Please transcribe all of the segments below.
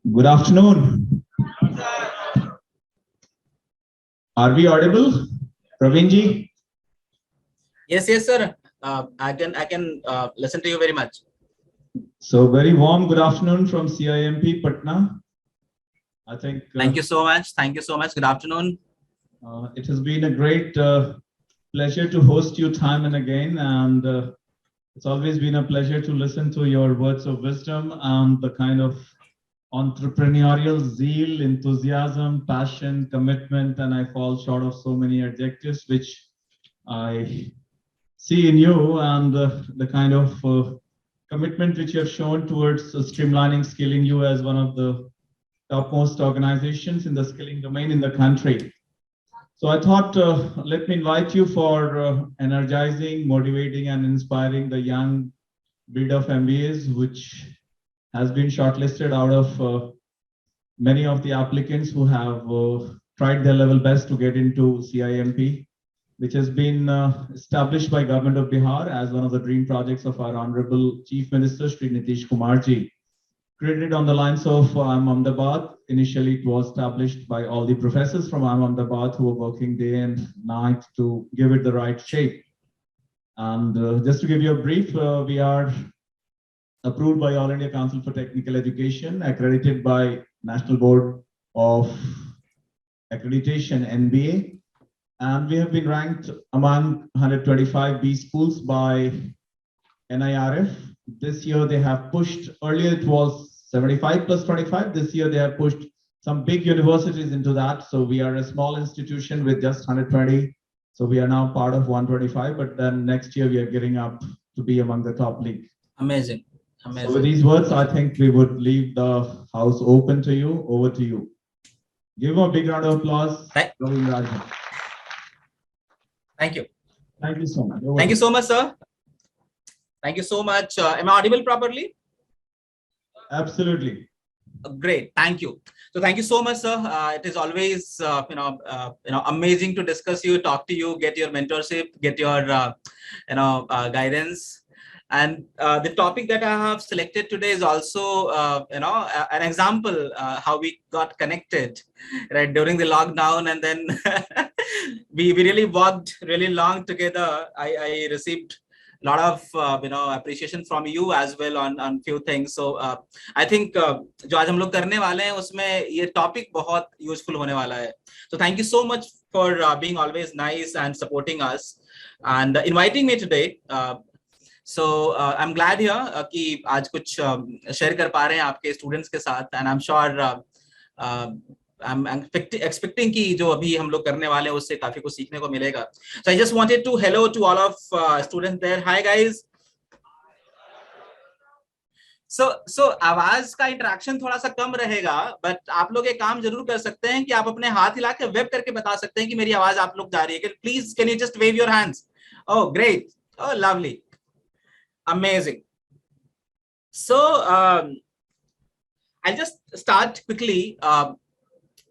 Good afternoon. Are we audible, Praveenji? Yes, sir. I can listen to you very much. So very warm good afternoon from CIMP Patna. I think. Thank you so much. Thank you so much. Good afternoon. It has been a great pleasure to host you time and again, and it's always been a pleasure to listen to your words of wisdom and the kind of entrepreneurial zeal, enthusiasm, passion, commitment, and I fall short of so many adjectives which I see in you, and the kind of commitment which you have shown towards streamlining skilling you as one of the topmost organizations in the skilling domain in the country. So I thought, let me invite you for energizing, motivating, and inspiring the young breed of MBAs, which has been shortlisted out of many of the applicants who have tried their level best to get into CIMP, which has been established by Government of Bihar as one of the dream projects of our Honorable Chief Minister, Shri Nitish Kumar ji. Created on the lines of IIM Ahmedabad. Initially, it was established by all the professors from IIM Ahmedabad who were working day and night to give it the right shape. And just to give you a brief, we are approved by All India Council for Technical Education, accredited by National Board of Accreditation, NBA, and we have been ranked among 125 B schools by NIRF. This year they have pushed, earlier it was 75 plus 25. This year they have pushed some big universities into that. So we are a small institution with just 120. So we are now part of 125, but then next year we are getting up to be among the top league. Amazing. Amazing. So with these words, I think we would leave the house open to you. Over to you. Give him a big round of applause. Thank you. Thank you so much. Thank you so much, sir. Thank you so much. Am I audible properly? Absolutely. Great. Thank you. So thank you so much, sir. It is always amazing to discuss you, talk to you, get your mentorship, get your guidance. And the topic that I have selected today is also an example how we got connected right during the lockdown, and then we really worked really long together. I received a lot of appreciation from you as well on few things. So I think जो आज हम लोग करने वाले हैं उसमें ये topic बहुत useful होने वाला है. So thank you so much for being always nice and supporting us and inviting me today. So I'm glad here कि आज कुछ share कर पा रहे हैं आपके students के साथ, and I'm sure I'm expecting कि जो अभी हम लोग करने वाले हैं उससे काफी कुछ सीखने को मिलेगा. So I just wanted to hello to all of students there. Hi guys. So आवाज का इंटरेक्शन थोड़ा सा कम रहेगा, बट आप लोग एक काम जरूर कर सकते हैं कि आप अपने हाथ हिला के वेब करके बता सकते हैं कि मेरी आवाज आप लोग जा रही है. Please can you just wave your hands. Oh great. Oh lovely. Amazing. So I'll just start quickly.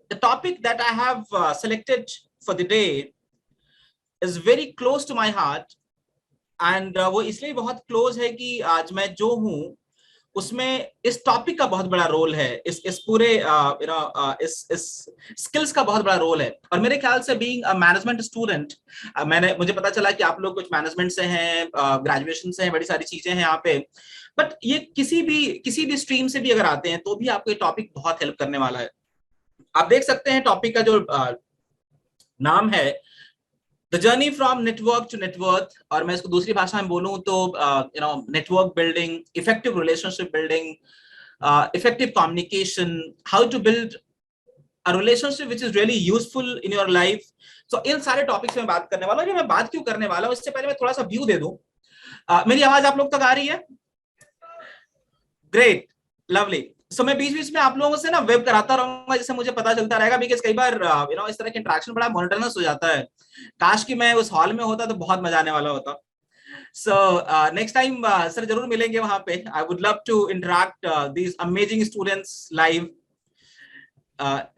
The topic that I have selected for the day is very close to my heart, and वो इसलिए बहुत close है कि आज मैं जो हूँ उसमें इस टॉपिक का बहुत बड़ा रोल है, इस पूरे इस स्किल्स का बहुत बड़ा रोल है. और मेरे ख्याल से बीइंग अ मैनेजमेंट स्टूडेंट, मुझे पता चला कि आप लोग कुछ मैनेजमेंट से हैं, ग्रेजुएशन से हैं, बड़ी सारी चीजें हैं यहाँ पे, बट ये किसी भी स्ट्रीम से भी अगर आते हैं तो भी आपको ये टॉपिक बहुत हेल्प करने वाला है. आप देख सकते हैं टॉपिक का जो नाम है the journey from network to net worth, और मैं इसको दूसरी भाषा में बोलूं तो network building, effective relationship building, effective communication, how to build a relationship which is really useful in your life. So इन सारे टॉपिक्स में बात करने वाला हूं. मैं बात क्यों करने वाला हूं, इससे पहले मैं थोड़ा सा व्यू दे दूं. मेरी आवाज आप लोग तक आ रही है? Great, lovely. सो मैं बीच बीच में आप लोगों से ना वेब कराता रहूंगा जिससे मुझे पता चलता रहेगा, बिकॉज कई बार इस तरह के इंटरेक्शन बड़ा मोनोटोनस हो जाता है. काश कि मैं उस हॉल में होता तो बहुत मजा आने वाला होता. सो नेक्स्ट टाइम सर जरूर मिलेंगे वहां पे. I would love to interact these amazing students live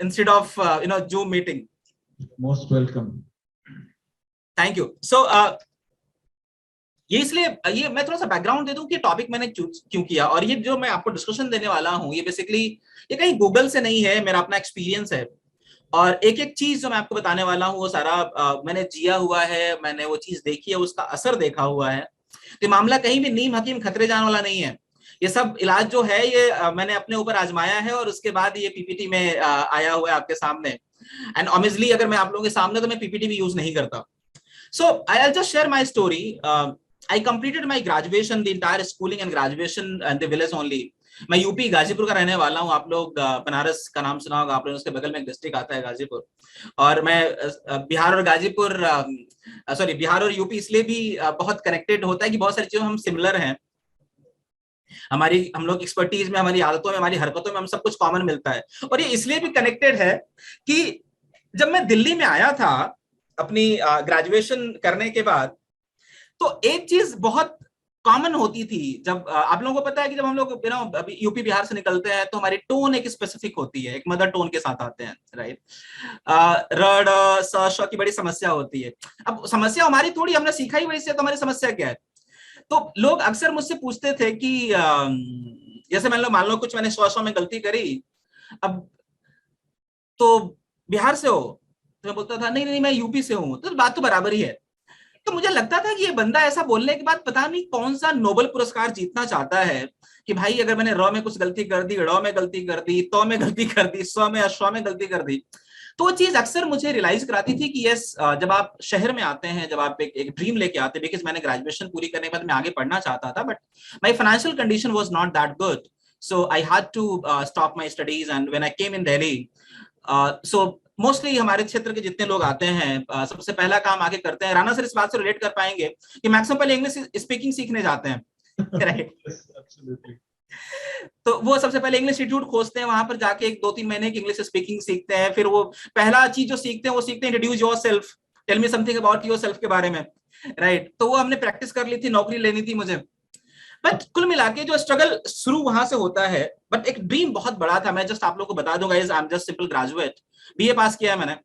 instead of Zoom meeting. Most welcome. Thank you. So ये इसलिए, ये मैं थोड़ा सा बैकग्राउंड दे दूं कि टॉपिक मैंने क्यों किया, और ये जो मैं आपको डिस्कशन देने वाला हूँ ये बेसिकली ये कहीं गूगल से नहीं है, मेरा अपना एक्सपीरियंस है। और एक एक चीज जो मैं आपको बताने वाला हूँ वो सारा मैंने जिया हुआ है, मैंने वो चीज देखी है, उसका असर देखा हुआ है। तो मामला कहीं भी नीम हकीम खतरे जाने वाला नहीं है। ये सब इलाज जो है ये मैंने अपने ऊपर आजमाया है, और उसके बाद ये पीपीटी में आया हुआ है आपके सामने। एंड ऑब्वियसली अगर मैं आप लोगों के सामने, तो मैं पीपीटी भी यूज नहीं करता। So I just share my story. I completed my graduation, the entire schooling and graduation in the village only. मैं यूपी गाजीपुर का रहने वाला हूँ। आप लोग बनारस का नाम सुना होगा आप लोगों ने, उसके बगल में एक डिस्ट्रिक्ट आता है गाजीपुर। और मैं बिहार और गाजीपुर, सॉरी बिहार और यूपी इसलिए भी बहुत कनेक्टेड होता है कि बहुत सारी चीजों हम सिमिलर हैं। हम लोग एक्सपर्टीज में, हमारी आदतों में, हमारी हरकतों में हम सब कुछ कॉमन मिलता है। और ये इसलिए भी कनेक्टेड है कि जब मैं दिल्ली में आया था अपनी ग्रेजुएशन करने के बाद, तो एक चीज बहुत कॉमन होती थी। जब आप लोगों को पता है कि जब हम लोग अभी यूपी बिहार से निकलते हैं तो हमारी टोन एक स्पेसिफिक होती है, एक मदर टोन के साथ आते हैं, राइट। रड स श की बड़ी समस्या होती है। अब समस्या हमारी थोड़ी, हमने सीखा ही वही से, तो हमारी समस्या क्या है। तो लोग अक्सर मुझसे पूछते थे कि जैसे मान लो कुछ मैंने स्व में गलती करी, अब तो बिहार से हो, तो मैं बोलता था नहीं नहीं मैं यूपी से हूं, तो बात तो बराबर ही है। तो मुझे लगता था कि ये बंदा ऐसा बोलने के बाद पता नहीं कौन सा नोबेल पुरस्कार जीतना चाहता है कि भाई अगर मैंने र में कुछ गलती कर दी, ड़ में गलती कर दी, तो में गलती कर दी, स्व में अश्व में गलती कर दी। तो वो चीज अक्सर मुझे रियलाइज कराती थी कि यस, जब आप शहर में आते हैं, जब आप एक ड्रीम लेके आते हैं, बिकॉज मैंने ग्रेजुएशन पूरी करने के बाद मैं आगे पढ़ना चाहता था, but my financial condition was not that good, so I had to stop my studies. And when I came in Delhi, so mostly हमारे क्षेत्र के जितने लोग आते हैं सबसे पहला काम आगे करते हैं, राणा सर इस बात से रिलेट कर पाएंगे कि मैक्सिमम पहले इंग्लिश स्पीकिंग सीखने जाते हैं, राइट। तो वो सबसे पहले इंग्लिश इंस्टीट्यूट खोजते हैं, वहां पर जाके 1-2-3 महीने की इंग्लिश स्पीकिंग सीखते हैं। फिर वो पहला चीज जो सीखते हैं वो सीखते हैं introduce yourself, tell me something about yourself के बारे में, राइट। तो वो हमने प्रैक्टिस कर ली थी, नौकरी लेनी थी मुझे। बट कुल मिला के जो स्ट्रगल शुरू वहां से होता है, बट एक ड्रीम बहुत बड़ा था। मैं जस्ट आप लोगों को बता दूंगा, I am just simple graduate, BA pass किया है मैंने।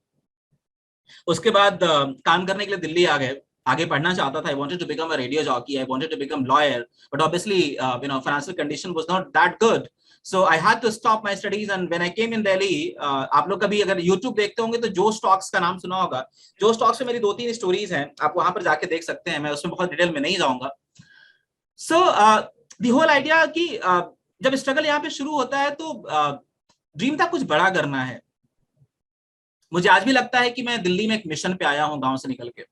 उसके बाद काम करने के लिए दिल्ली आ गए, आगे पढ़ना चाहता था। I wanted to become a radio jockey, I wanted to become lawyer, but obviously financial condition was not that good, so I had to stop my studies. And when I came in Delhi, आप लोग कभी अगर YouTube देखते होंगे तो जो stocks का नाम सुना होगा, जो स्टॉक्स में मेरी 2-3 स्टोरीज हैं, आप वहां पर जाके देख सकते हैं, मैं उसमें बहुत डिटेल में नहीं जाऊंगा। सो द होल आइडिया कि जब स्ट्रगल यहाँ पे शुरू होता है तो ड्रीम था कुछ बड़ा करना है। मुझे आज भी लगता है कि मैं दिल्ली में एक मिशन पे आया हूँ गांव से निकल के।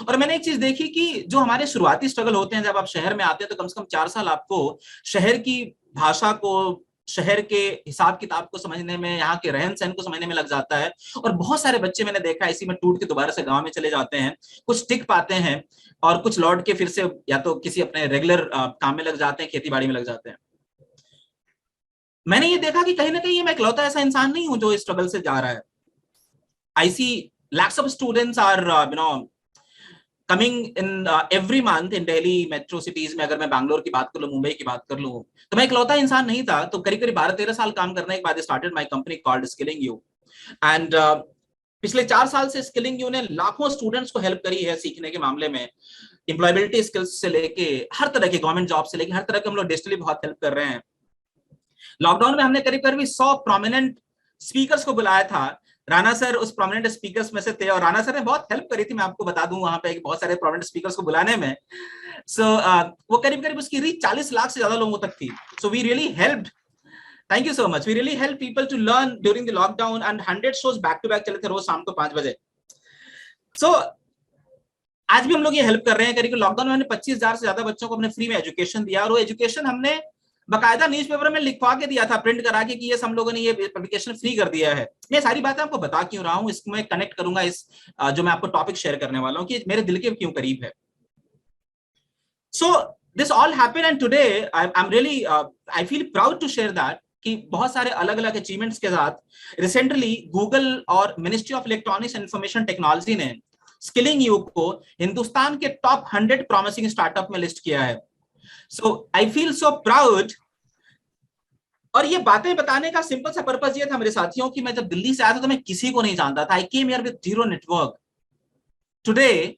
और मैंने एक चीज देखी कि जो हमारे शुरुआती स्ट्रगल होते हैं, जब आप शहर में आते हैं तो कम से कम 4 साल आपको शहर की भाषा को, शहर के हिसाब किताब को समझने में, यहाँ के रहन सहन को समझने में लग जाता है। और बहुत सारे बच्चे मैंने देखा इसी में टूट के दोबारा से गांव में चले जाते हैं, कुछ टिक पाते हैं और कुछ लौट के फिर से या तो किसी अपने रेगुलर काम में लग जाते हैं, खेती बाड़ी में लग जाते हैं। मैंने ये देखा कि कहीं ना कहीं मैं इकलौता ऐसा इंसान नहीं हूं जो इस स्ट्रगल से जा रहा है। I see lakhs of students are coming in every month in Delhi metro cities में। अगर मैं बैंगलोर की बात कर लूं, मुंबई की बात कर लूं, तो मैं इकलौता इंसान नहीं था। तो करीब करीब 12-13 साल काम करने के बाद started my company called skilling you. And पिछले 4 साल से स्किलिंग यू ने लाखों स्टूडेंट्स को हेल्प करी है सीखने के मामले में, एम्प्लॉयबिलिटी स्किल्स से लेके हर तरह के, गवर्नमेंट जॉब से लेके हर तरह के हम लोग डिजिटली बहुत हेल्प कर रहे हैं। लॉकडाउन में हमने करीब करीब 100 प्रोमिनेंट स्पीकर्स को बुलाया था। राणा सर उस प्रोमिनेंट स्पीकर्स में से थे, और राणा सर ने बहुत हेल्प करी थी, मैं आपको बता दूं, वहां पे बहुत सारे प्रोमिनेंट स्पीकर्स को बुलाने में। सो वो करीब करीब उसकी रीच 40 लाख से ज्यादा लोगों तक थी। So we really helped, thank you so much, we really help people to learn during the lockdown. And 100 shows back to back चले थे रोज शाम को 5 बजे। सो आज भी हम लोग ये हेल्प कर रहे हैं। करीब लॉकडाउन में हमने 25,000 से ज्यादा बच्चों को अपने फ्री में एजुकेशन दिया, और वो एजुकेशन हमने बकायदा न्यूज़पेपर में लिखवा के दिया था, प्रिंट करा के, कि ये हम लोगों ने ये पब्लिकेशन फ्री कर दिया है। मैं सारी बातें आपको बता क्यों रहा हूं, इसको मैं कनेक्ट करूंगा इस जो मैं आपको टॉपिक शेयर करने वाला हूं कि मेरे दिल के क्यों करीब है। So this all happened and today I am really I feel proud to share that कि बहुत सारे अलग अलग अचीवमेंट्स के साथ रिसेंटली गूगल और ministry of electronics and information technology ने स्किलिंग यू को हिंदुस्तान के टॉप 100 प्रॉमिसिंग स्टार्टअप में लिस्ट किया है। So I feel so proud। और ये बातें बताने का सिंपल सा पर्पस ये था मेरे साथियों कि मैं जब दिल्ली से आया था तो मैं किसी को नहीं जानता था। I came here with zero network। Today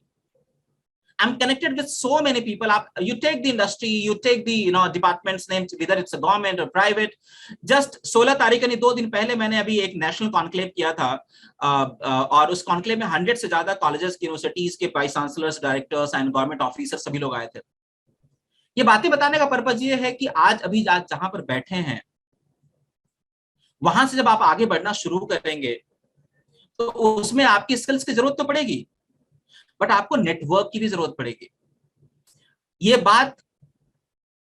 I'm connected with so many people. You take the industry, you take the departments names, whether it's a government or private. Just 16 तारीख यानी 2 दिन पहले मैंने अभी एक नेशनल कॉन्क्लेव किया था, और उस कॉन्क्लेव में 100 से ज्यादा कॉलेजेस की, यूनिवर्सिटीज के vice chancellors, directors and government officer सभी लोग आए थे। ये बातें बताने का पर्पज ये है कि आज जहां पर बैठे हैं, वहां से जब आप आगे बढ़ना शुरू करेंगे तो उसमें आपकी स्किल्स की जरूरत तो पड़ेगी, बट आपको नेटवर्क की भी जरूरत पड़ेगी। ये बात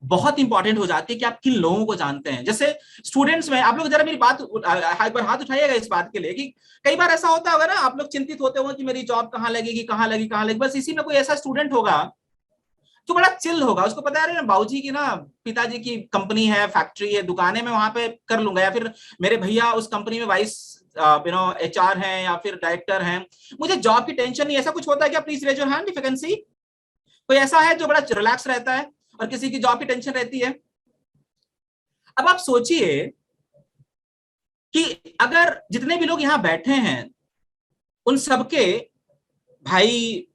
बहुत इंपॉर्टेंट हो जाती है कि आप किन लोगों को जानते हैं। जैसे स्टूडेंट्स में आप लोग जरा मेरी बात एक बार हाथ उठाइएगा इस बात के लिए कि कई बार ऐसा होता होगा ना, आप लोग चिंतित होते होंगे कि मेरी जॉब कहाँ लगेगी, कहाँ लगेगी। बस इसी में कोई ऐसा स्टूडेंट होगा जो बड़ा चिल होगा, उसको पता है बाबूजी की ना, पिताजी की कंपनी है, फैक्ट्री है, दुकान है, मैं वहां पे कर लूंगा, या फिर मेरे भैया उस कंपनी में वाइस HR हैं या फिर डायरेक्टर हैं, मुझे जॉब की टेंशन नहीं। ऐसा कुछ होता है क्या? Please raise your hand if you can see. कोई ऐसा है जो बड़ा रिलैक्स रहता है और किसी की जॉब की टेंशन रहती है? अब आप सोचिए कि अगर जितने भी लोग यहां बैठे हैं उन सबके भाई,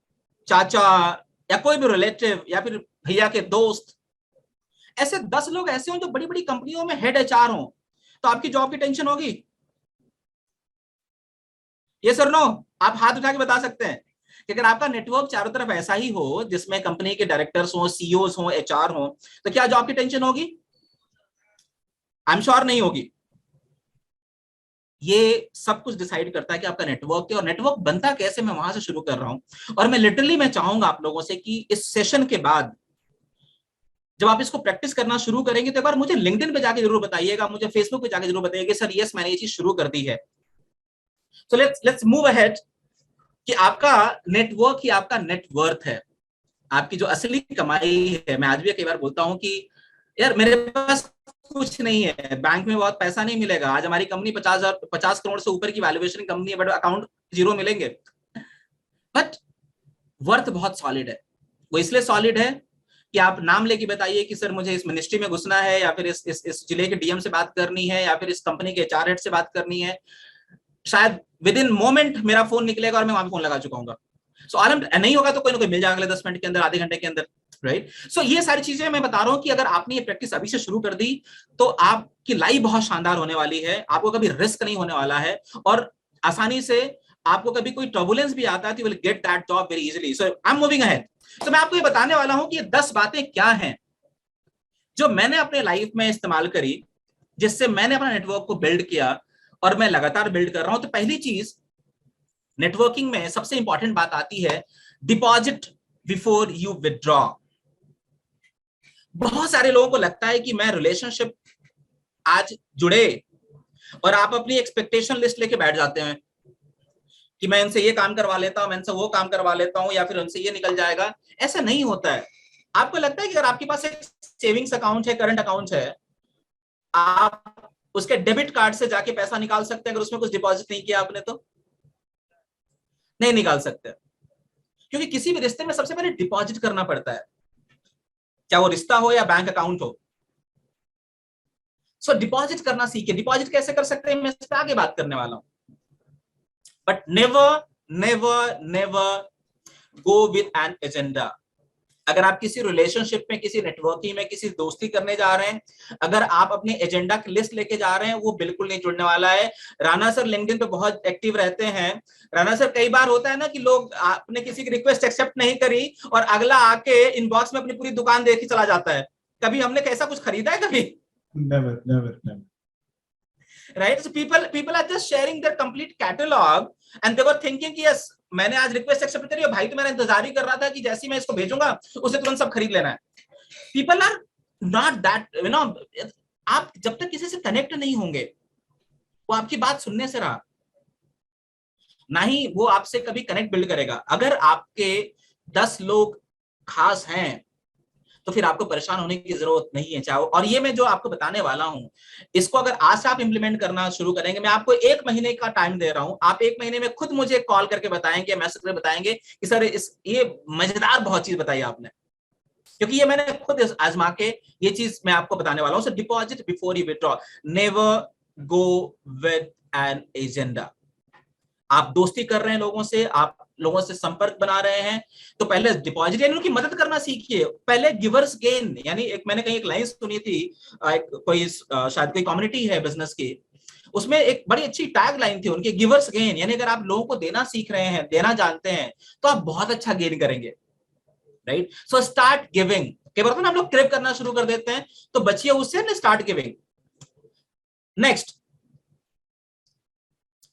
चाचा या कोई भी रिलेटिव या फिर भैया के दोस्त, ऐसे 10 लोग ऐसे हों जो बड़ी बड़ी कंपनियों में हेड HR हों, तो आपकी जॉब की टेंशन होगी? ये सर नो? आप हाथ उठा के बता सकते हैं कि अगर आपका नेटवर्क चारों तरफ ऐसा ही हो जिसमें कंपनी के डायरेक्टर्स हो, CEOs हो, HR हो, तो क्या जॉब की टेंशन होगी? आई एम श्योर नहीं होगी। ये सब कुछ डिसाइड करता है कि आपका नेटवर्क है, और नेटवर्क बनता कैसे मैं वहां से शुरू कर रहा हूं। और मैं लिटरली मैं चाहूंगा आप लोगों से कि इस सेशन के बाद जब आप इसको प्रैक्टिस करना शुरू करेंगे तो एक बार मुझे लिंक्डइन पे जाके जरूर बताइएगा, मुझे फेसबुक पे जाके जरूर बताइएगा सर यस मैंने ये चीज शुरू कर दी है। सो लेट्स मूव अहेड कि आपका नेटवर्क ही आपका नेटवर्थ है, आपकी जो असली कमाई है। मैं आज भी कई बार बोलता हूं कि यार मेरे पास कुछ नहीं है, बैंक में बहुत पैसा नहीं मिलेगा, आज हमारी कंपनी 50 करोड़ से ऊपर की वैल्यूएशन कंपनी है, बट अकाउंट 0 मिलेंगे। बट वर्थ बहुत सॉलिड है। वो इसलिए सॉलिड है कि आप नाम लेके बताइए कि सर मुझे इस मिनिस्ट्री में घुसना है, या फिर इस जिले के DM से बात करनी है, या फिर इस कंपनी के HR हेड से बात करनी है, शायद विद इन मोमेंट मेरा फोन निकलेगा और मैं वहां पे फोन लगा चुका हूँ। सो आलम नहीं होगा तो कोई ना कोई मिल जाएगा अगले 10 मिनट के अंदर, आधे घंटे के अंदर, राइट? सो ये सारी चीजें मैं बता रहा हूं कि अगर आपने ये प्रैक्टिस अभी से शुरू कर दी तो आपकी लाइफ बहुत शानदार होने वाली है, आपको कभी रिस्क नहीं होने वाला है, और आसानी से आपको कभी कोई टर्बुलेंस भी आता है तो you will get that job very easily. So I am moving ahead. तो मैं आपको ये बताने वाला हूं कि ये 10 बातें क्या हैं जो मैंने अपने लाइफ में इस्तेमाल करी, जिससे मैंने अपना नेटवर्क को बिल्ड किया और मैं लगातार बिल्ड कर रहा हूं। तो पहली चीज नेटवर्किंग में सबसे इंपॉर्टेंट बात आती है डिपॉजिट बिफोर यू विथड्रॉ। बहुत सारे लोगों को लगता है कि मैं रिलेशनशिप आज जुड़े और आप अपनी एक्सपेक्टेशन लिस्ट लेके बैठ जाते हैं कि मैं इनसे ये काम करवा लेता हूं, मैं इनसे वो काम करवा लेता हूं, या फिर उनसे ये निकल जाएगा। ऐसा नहीं होता है। आपको लगता है कि अगर आपके पास एक सेविंग्स अकाउंट है, करंट अकाउंट है, आप उसके डेबिट कार्ड से जाके पैसा निकाल सकते हैं अगर उसमें कुछ डिपॉजिट नहीं किया आपने तो? नहीं निकाल सकते, क्योंकि किसी भी रिश्ते में सबसे पहले डिपॉजिट करना पड़ता है, चाहे वो रिश्ता हो या बैंक अकाउंट हो। सो डिपॉजिट करना सीखे। डिपॉजिट कैसे कर सकते हैं मैं इस पर आगे बात करने वाला हूं। But never never never go with an agenda. अगर आप किसी रिलेशनशिप में, किसी नेटवर्किंग में, किसी दोस्ती करने जा रहे हैं, अगर आप अपने एजेंडा की लिस्ट लेके जा रहे हैं, वो बिल्कुल नहीं जुड़ने वाला है। राणा सर लिंक्डइन पे बहुत एक्टिव रहते हैं। राणा सर कई बार होता है ना कि लोग आपने किसी की रिक्वेस्ट एक्सेप्ट नहीं करी और अगला आके इनबॉक्स में अपनी पूरी दुकान देख के चला जाता है। कभी हमने कैसा कुछ खरीदा है कभी? Never. Right? So people are just sharing their complete catalog and they were thinking कि yes मैंने आज रिक्वेस्ट एक्सेप्ट करी है, भाई तो मेरा इंतजार ही कर रहा था कि जैसे ही मैं इसको भेजूंगा उसे तुरंत सब खरीद लेना है। पीपल आर नॉट दैट, आप जब तक किसी से कनेक्ट नहीं होंगे, वो आपकी बात सुनने से रहा, ना ही वो आपसे कभी कनेक्ट बिल्ड करेगा। अगर आपके 10 लोग खास हैं तो फिर आपको परेशान होने की जरूरत नहीं है। चाहो, और ये मैं जो आपको बताने वाला हूं, इसको अगर आज से आप इंप्लीमेंट करना शुरू करेंगे, मैं आपको 1 महीने का टाइम दे रहा हूं, आप 1 महीने में खुद मुझे कॉल करके बताएंगे, मैसेज करके बताएंगे कि सर ये मजेदार बहुत चीज बताई आपने, क्योंकि ये मैंने खुद आजमा के ये चीज मैं आपको बताने वाला हूं। So deposit before you withdraw, never go with an agenda. आप दोस्ती कर रहे हैं लोगों से, आप लोगों से संपर्क बना रहे हैं, तो पहले डिपॉजिट यानी उनकी मदद करना सीखिए। पहले गिवर्स गेन, यानी एक मैंने कहीं एक लाइन सुनी थी, शायद कोई कम्युनिटी है बिजनेस की, उसमें एक बड़ी अच्छी टैग लाइन थी उनकी, गिवर्स गेन, यानी अगर आप लोगों को देना सीख रहे हैं, देना जानते हैं, तो आप बहुत अच्छा गेन करेंगे, राइट? So start giving. कई बार तो हम लोग क्रेव करना शुरू कर देते हैं, तो बचिए उससे ना, start giving. Next,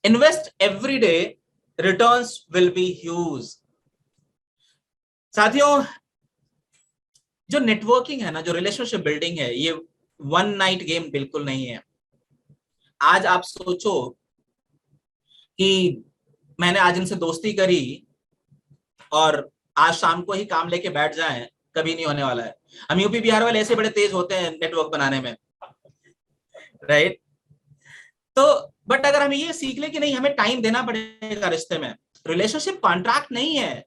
invest every day, returns will be huge. साथियों, जो नेटवर्किंग है ना, जो रिलेशनशिप बिल्डिंग है, ये वन नाइट गेम बिल्कुल नहीं है। आज आप सोचो कि मैंने आज इनसे दोस्ती करी और आज शाम को ही काम लेके बैठ जाएं, कभी नहीं होने वाला है। हम यूपी बिहार वाले ऐसे बड़े तेज होते हैं नेटवर्क बनाने में, राइट? तो बट अगर हम ये सीख ले कि नहीं, हमें टाइम देना पड़ेगा रिश्ते में। रिलेशनशिप कॉन्ट्रैक्ट नहीं है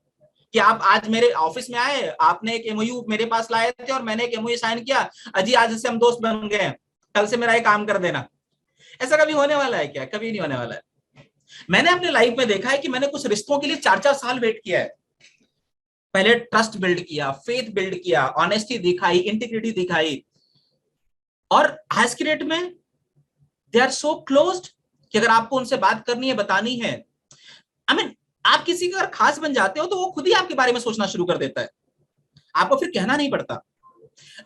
कि आप आज मेरे ऑफिस में आए, आपने एक एमओयू मेरे पास लाए थे और मैंने एक एमओयू साइन किया, अजी आज से हम दोस्त बन गए, कल से मेरा ये काम कर देना। ऐसा कभी होने वाला है क्या? कभी नहीं होने वाला है। मैंने अपने लाइफ में देखा है कि मैंने कुछ रिश्तों के लिए 4-4 साल वेट किया है। पहले ट्रस्ट बिल्ड किया, फेथ बिल्ड किया, ऑनेस्टी दिखाई, इंटीग्रिटी दिखाई, और आज की डेट में दे आर सो क्लोज्ड कि अगर आपको उनसे बात करनी है, बतानी है, आई मीन आप किसी का अगर खास बन जाते हो तो वो खुद ही आपके बारे में सोचना शुरू कर देता है, आपको फिर कहना नहीं पड़ता।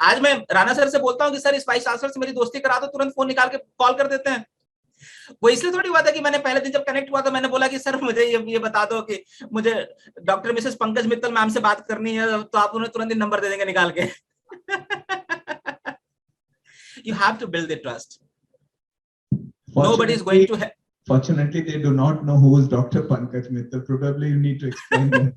आज मैं राणा सर से बोलता हूँ कि सर इस भाई सर से मेरी दोस्ती करा दो, तुरंत फोन निकाल के कॉल कर देते हैं। वो इसलिए थोड़ी बात है कि मैंने पहले दिन जब कनेक्ट हुआ तो मैंने बोला कि सर मुझे ये बता दो कि मुझे doctor Mrs Pankaj Mittal ma'am से बात करनी है, तो आप उन्हें तुरंत नंबर दे देंगे निकाल के। You have to build the trust. Nobody is going to have. Fortunately, they do not know who is Dr. Pankaj Mittal. Probably you need to explain that.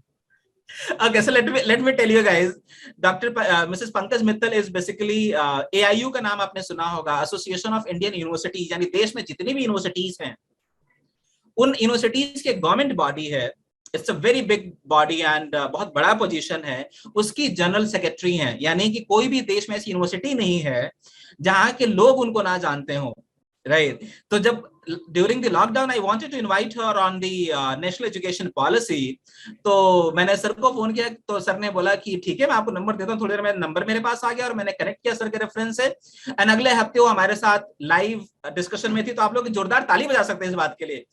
Okay, so let me tell you guys. Dr. Mrs. Pankaj Mittal is basically AIU का नाम आपने सुना होगा, association of Indian universities, यानी देश में जितनी भी यूनिवर्सिटीज हैं उन यूनिवर्सिटीज की गवर्नमेंट बॉडी है। It's a very big body and बहुत बड़ा पोजीशन है। उसकी जनरल सेक्रेटरी हैं, यानी कि कोई भी देश में ऐसी यूनिवर्सिटी नहीं है जहां के लोग उनको ना जानते हो, राइट? तो जब during the lockdown I wanted to invite her on the national education policy, तो मैंने सर को फोन किया, तो सर ने बोला कि ठीक है मैं आपको नंबर देता हूँ। थोड़ी देर में नंबर मेरे पास आ गया और मैंने कनेक्ट किया सर के रेफरेंस से, एंड अगले हफ्ते वो हमारे साथ लाइव डिस्कशन में थी। तो आप लोग जोरदार ताली बजा सकते हैं इस बात के लिए।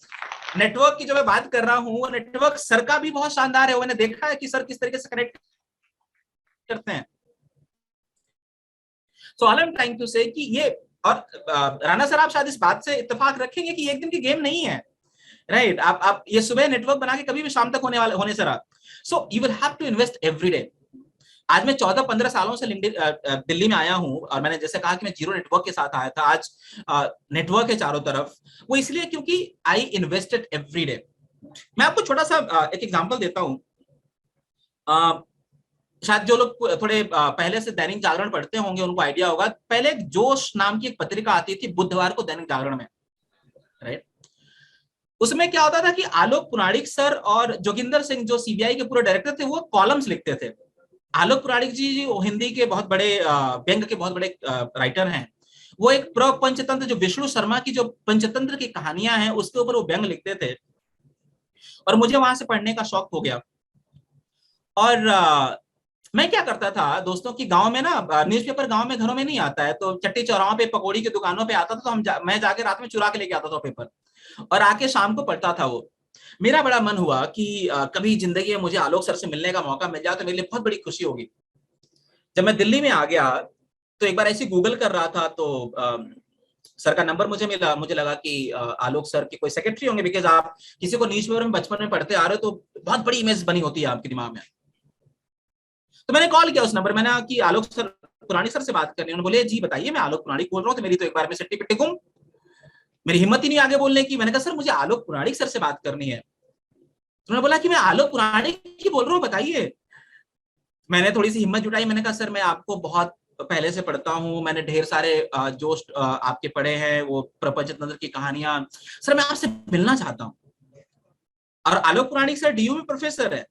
नेटवर्क की जो मैं बात कर रहा हूँ, वो नेटवर्क सर का भी बहुत शानदार है। मैंने देखा है कि सर किस तरीके से कनेक्ट करते हैं। So all I am trying to say कि ये, और राणा सर आप शायद इस बात से इत्तेफाक रखेंगे कि एक दिन की गेम नहीं है, राइट? आप ये सुबह नेटवर्क बना के कभी भी शाम तक होने से रहा। So you will have to invest every day. आज मैं 14-15 सालों से दिल्ली में आया हूं, और मैंने जैसे कहा कि मैं जीरो नेटवर्क के साथ आया था। आज नेटवर्क है चारों तरफ। वो इसलिए क्योंकि आई इन्वेस्टेड एवरी डे। मैं आपको छोटा सा एक एग्जांपल देता हूं। शायद जो लोग थोड़े पहले से दैनिक जागरण पढ़ते होंगे उनको आइडिया होगा। पहले एक जोश नाम की एक पत्रिका आती थी बुधवार को दैनिक जागरण में, राइट? उसमें क्या होता था कि आलोक पुराणिक सर और जोगिंदर सिंह जो सीबीआई के पूरे डायरेक्टर थे, वो कॉलम्स लिखते थे। आलोक पुराणिक जी हिंदी के बहुत बड़े व्यंग के बहुत बड़े राइटर हैं। वो एक प्र पंचतंत्र, जो विष्णु शर्मा की जो पंचतंत्र की कहानियां हैं उसके ऊपर वो व्यंग लिखते थे, और मुझे वहां से पढ़ने का शौक हो गया। और मैं क्या करता था दोस्तों की, गांव में ना न्यूज़पेपर गांव में घरों में नहीं आता है, तो चट्टी चौराहों पे पकौड़ी की दुकानों पे आता था, तो मैं जाके रात में चुरा के लेके आता था पेपर, और आके शाम को पढ़ता था वो। मेरा बड़ा मन हुआ कि कभी जिंदगी में मुझे आलोक सर से मिलने का मौका मिल जाए तो मेरे लिए बहुत बड़ी खुशी होगी। जब मैं दिल्ली में आ गया तो एक बार ऐसे गूगल कर रहा था, तो सर का नंबर मुझे मिला। मुझे लगा कि आलोक सर के कोई सेक्रेटरी होंगे, बिकॉज आप किसी को न्यूज़पेपर में बचपन में पढ़ते आ रहे हो तो बहुत बड़ी इमेज बनी होती है आपके दिमाग में। तो मैंने कॉल किया उस नंबर, मैंने कि आलोक सर, पुराणिक सर से बात करनी है। उन्होंने बोले जी बताइए, मैं आलोक पुराणिक बोल रहा हूँ। तो मेरी तो एक बार में सिट्टी पिट्टी गुम, मेरी हिम्मत ही नहीं आगे बोलने की। मैंने कहा सर मुझे आलोक पुराणिक सर से बात करनी है। उन्होंने बोला कि मैं आलोक पुराणिक ही बोल रहा हूँ, बताइए। मैंने थोड़ी सी हिम्मत जुटाई, मैंने कहा सर मैं आपको बहुत पहले से पढ़ता हूँ, मैंने ढेर सारे जो आपके पढ़े हैं वो प्रपंच तंत्र की कहानियां, सर मैं आपसे मिलना चाहता हूँ। और आलोक पुराणिक सर डीयू में प्रोफेसर है।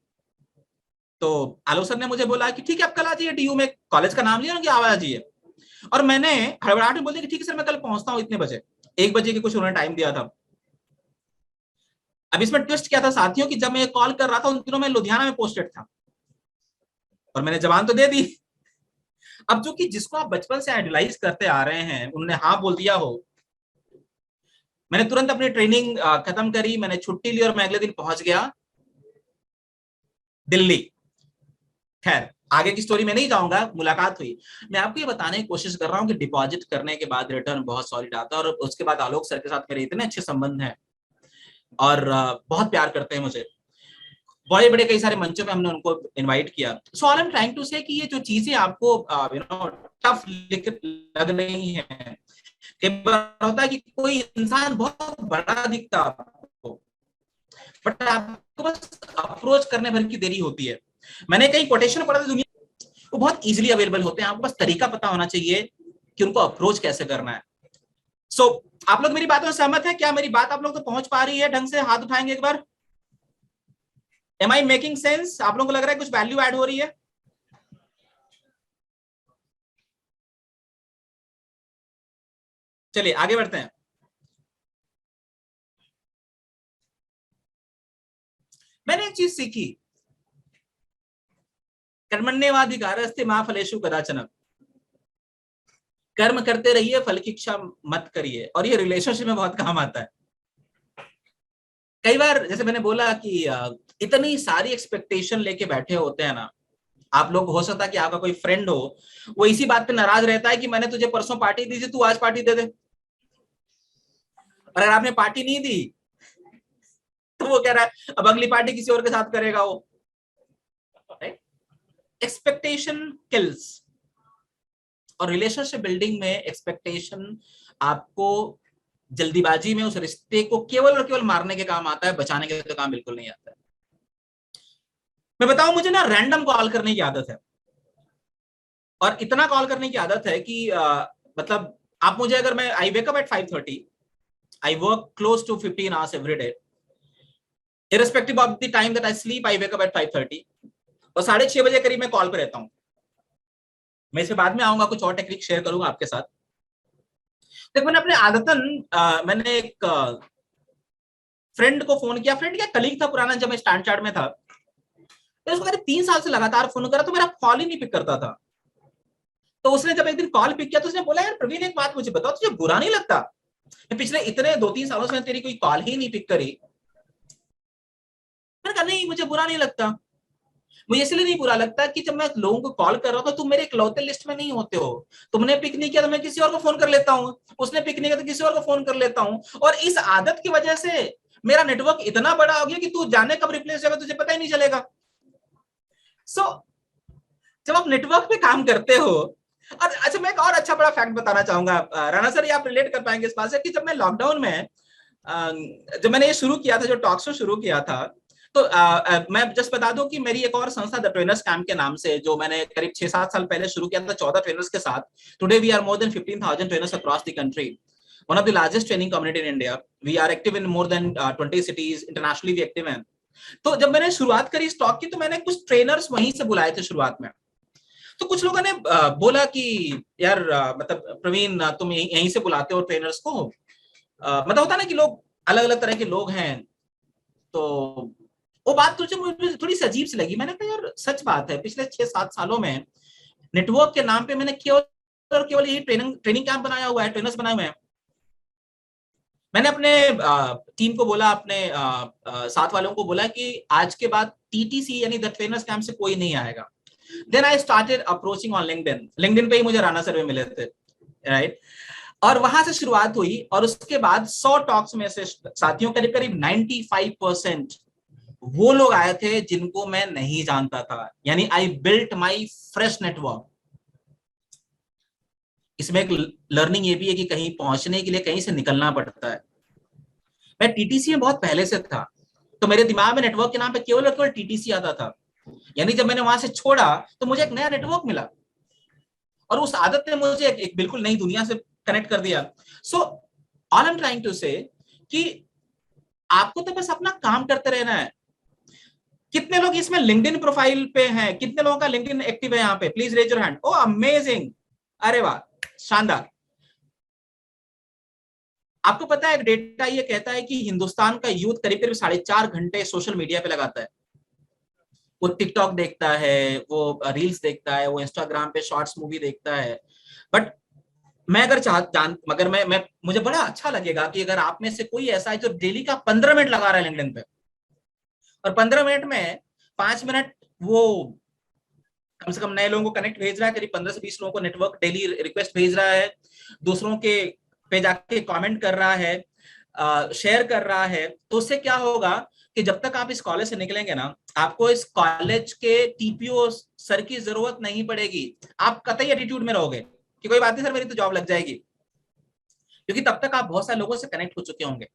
तो आलोक सर ने मुझे बोला कि ठीक है आप कल आ जाइए, डीयू में कॉलेज का नाम लिया ना कि आ जाइए। और मैंने हड़बड़ाहट में बोल दिया कि ठीक है सर मैं कल पहुंचता हूँ इतने बजे। 1 बजे की कुछ उन्होंने टाइम दिया था। अब इसमें ट्विस्ट क्या था साथियों कि जब मैं कॉल कर रहा था उन दिनों मैं लुधियाना में पोस्टेड था और मैंने जवान तो दे दी। अब जो कि जिसको आप बचपन से आइडलाइज करते आ रहे हैं उन्होंने हाँ बोल दिया हो, मैंने तुरंत अपनी ट्रेनिंग खत्म करी, मैंने छुट्टी ली और मैं अगले दिन पहुंच गया दिल्ली। खैर आगे की स्टोरी में नहीं जाऊंगा, मुलाकात हुई। मैं आपको ये बताने की कोशिश कर रहा हूँ कि डिपॉजिट करने के बाद रिटर्न बहुत सॉलिड आता है और उसके बाद आलोक सर के साथ मेरे इतने अच्छे संबंध हैं और बहुत प्यार करते हैं मुझे। बड़े बड़े कई सारे मंचों में हमने उनको इनवाइट किया। So all I am trying to say कि ये जो चीजें आपको टफ लग रही हैं, कई बार होता है कि कोई इंसान बहुत बड़ा दिखता है आपको, बट आपको बस अप्रोच करने भर की देरी होती है। मैंने कई कोटेशन पढ़ा था दुनिया, वो बहुत इजीली अवेलेबल होते हैं, आपको बस तरीका पता होना चाहिए कि उनको अप्रोच कैसे करना है। सो आप लोग मेरी बातों से सहमत है? क्या मेरी बात आप लोग तो पहुंच पा रही है ढंग से? हाथ उठाएंगे एक बार। Am I making sense? आप लोगों को लग रहा है कुछ वैल्यू ऐड हो रही है? चलिए आगे बढ़ते हैं। मैंने एक चीज सीखी, कर्मण्येवाधिकारस्ते मा फलेषु कदाचन, कर्म करते रहिए फल की इच्छा मत करिए। और ये रिलेशनशिप में बहुत काम आता है। कई बार जैसे मैंने बोला कि इतनी सारी एक्सपेक्टेशन लेके बैठे होते हैं ना आप लोग, हो सकता है कि आपका कोई फ्रेंड हो वो इसी बात पे नाराज रहता है कि मैंने तुझे परसों पार्टी दी थी, तू आज पार्टी दे दे। और अगर आपने पार्टी नहीं दी तो वो कह रहा है अब अगली पार्टी किसी और के साथ करेगा वो। Expectation kills. और रिलेशनशिप बिल्डिंग में एक्सपेक्टेशन आपको जल्दीबाजी में उस रिश्ते को केवल और केवल मारने के काम आता है, बचाने के तो काम बिल्कुल नहीं आता है। मैं बताऊं, मुझे ना रैंडम कॉल करने की आदत है और इतना कॉल करने की आदत है कि मतलब आप मुझे अगर मैं I wake up at 5:30, I work close to 15 hours every day, irrespective of the time that I sleep, I wake up at 5:30 और 6:30 बजे करीब मैं कॉल पे रहता हूँ। मैं इसमें बाद में आऊंगा, कुछ और टेक्निक शेयर करूंगा आपके साथ। देख मैंने अपने आदतन मैंने एक फ्रेंड को फोन किया, फ्रेंड क्या कलीग था पुराना, जब मैं स्टैंड चार्ट में था। तो उसको 3 साल से लगातार फोन करा तो मेरा कॉल ही नहीं पिक करता था। तो उसने जब एक दिन कॉल पिक किया तो उसने बोला यार प्रवीण एक बात मुझे बताओ, तुझे बुरा नहीं लगता पिछले इतने 2-3 सालों से तेरी कोई कॉल ही नहीं पिक करी? मैंने कहा नहीं मुझे बुरा नहीं लगता। मुझे इसलिए नहीं बुरा लगता कि जब मैं लोगों को कॉल कर रहा हूं तो तुम मेरे इकलौते लिस्ट में नहीं होते हो। तुमने पिक नहीं किया तो मैं किसी और को फोन कर लेता हूँ, उसने पिक नहीं किया तो किसी और को फोन कर लेता हूँ। और इस आदत की वजह से मेरा नेटवर्क इतना बड़ा हो गया कि तू जाने कब रिप्लेस होगा तुझे पता ही नहीं चलेगा। सो जब आप नेटवर्क पे काम करते हो, और अच्छा मैं एक और अच्छा बड़ा फैक्ट बताना चाहूंगा राणा सर, ये आप रिलेट कर पाएंगे इस बात से कि जब मैं लॉकडाउन में जब मैंने ये शुरू किया था, जो टॉक शो शुरू किया था, तो मैं जस्ट बता दूं कि मेरी एक और संस्था द ट्रेनर्स कैंप के नाम से, जो मैंने करीब 6-7 साल पहले शुरू किया था 14 ट्रेनर्स के साथ। Today we are more than 15,000 trainers across the country, one of the largest training community in India. We are active in more than 20 cities, internationally we active हैं। तो जब मैंने शुरुआत करी इस टॉक की तो मैंने कुछ ट्रेनर्स वहीं से बुलाए थे शुरुआत में। तो कुछ लोगों ने बोला कि यार मतलब प्रवीण तुम यहीं से बुलाते हो ट्रेनर्स को, मतलब होता ना कि लोग अलग अलग तरह के लोग हैं। तो वो बात तुझे मुझे थोड़ी सी अजीब सी लगी। मैंने कहा यार सच बात है, पिछले 6-7 सालों में नेटवर्क के नाम पे मैंने केवल और केवल यही ट्रेनिंग कैंप बनाया हुआ है, ट्रेनर्स बनाए हुए हैं। मैंने अपने टीम को बोला, अपने साथ वालों को बोला कि आज के बाद टीटीसी यानी द ट्रेनर्स कैंप से कोई नहीं आएगा। Then I started approaching on LinkedIn पे ही मुझे राणा सर मिले थे, राइट। और वहां से शुरुआत हुई और उसके बाद 100 टॉक्स में से साथियों करीब करीब 95% वो लोग आए थे जिनको मैं नहीं जानता था। यानी I built my fresh network. इसमें एक लर्निंग ये भी है कि कहीं पहुंचने के लिए कहीं से निकलना पड़ता है। मैं टीटीसी में बहुत पहले से था, तो मेरे दिमाग में नेटवर्क के नाम पे केवल और केवल टीटीसी आता था। यानी जब मैंने वहां से छोड़ा तो मुझे एक नया नेटवर्क मिला और उस आदत ने मुझे एक बिल्कुल नई दुनिया से कनेक्ट कर दिया। So all I am trying to say कि आपको तो बस अपना काम करते रहना है। कितने लोग इसमें लिंक्डइन प्रोफाइल पे हैं? कितने लोगों का लिंक्डइन एक्टिव है यहाँ पे? Please raise your hand. Oh amazing, अरे वाह, शानदार। आपको पता है, एक डेटा ये कहता है कि हिंदुस्तान का यूथ करीब करीब 4.5 घंटे सोशल मीडिया पे लगाता है। वो टिकटॉक देखता है, वो रील्स देखता है, वो इंस्टाग्राम पे शॉर्ट्स मूवी देखता है। बट मैं अगर मगर मैं मुझे बड़ा अच्छा लगेगा कि अगर आप में से कोई ऐसा है जो डेली का 15 मिनट लगा रहा है लिंक्डइन पे, और 15 मिनट में 5 मिनट वो कम से कम नए लोगों को कनेक्ट भेज रहा है, करीब 15 से 20 लोगों को नेटवर्क डेली रिक्वेस्ट भेज रहा है, दूसरों के पे जाके कमेंट कर रहा है, शेयर कर रहा है, तो उससे क्या होगा कि जब तक आप इस कॉलेज से निकलेंगे ना, आपको इस कॉलेज के टीपीओ सर की जरूरत नहीं पड़ेगी। आप कतई एटीट्यूड में रहोगे कि कोई बात नहीं सर, मेरी तो जॉब लग जाएगी, क्योंकि तब तक आप बहुत सारे लोगों से कनेक्ट हो चुके होंगे।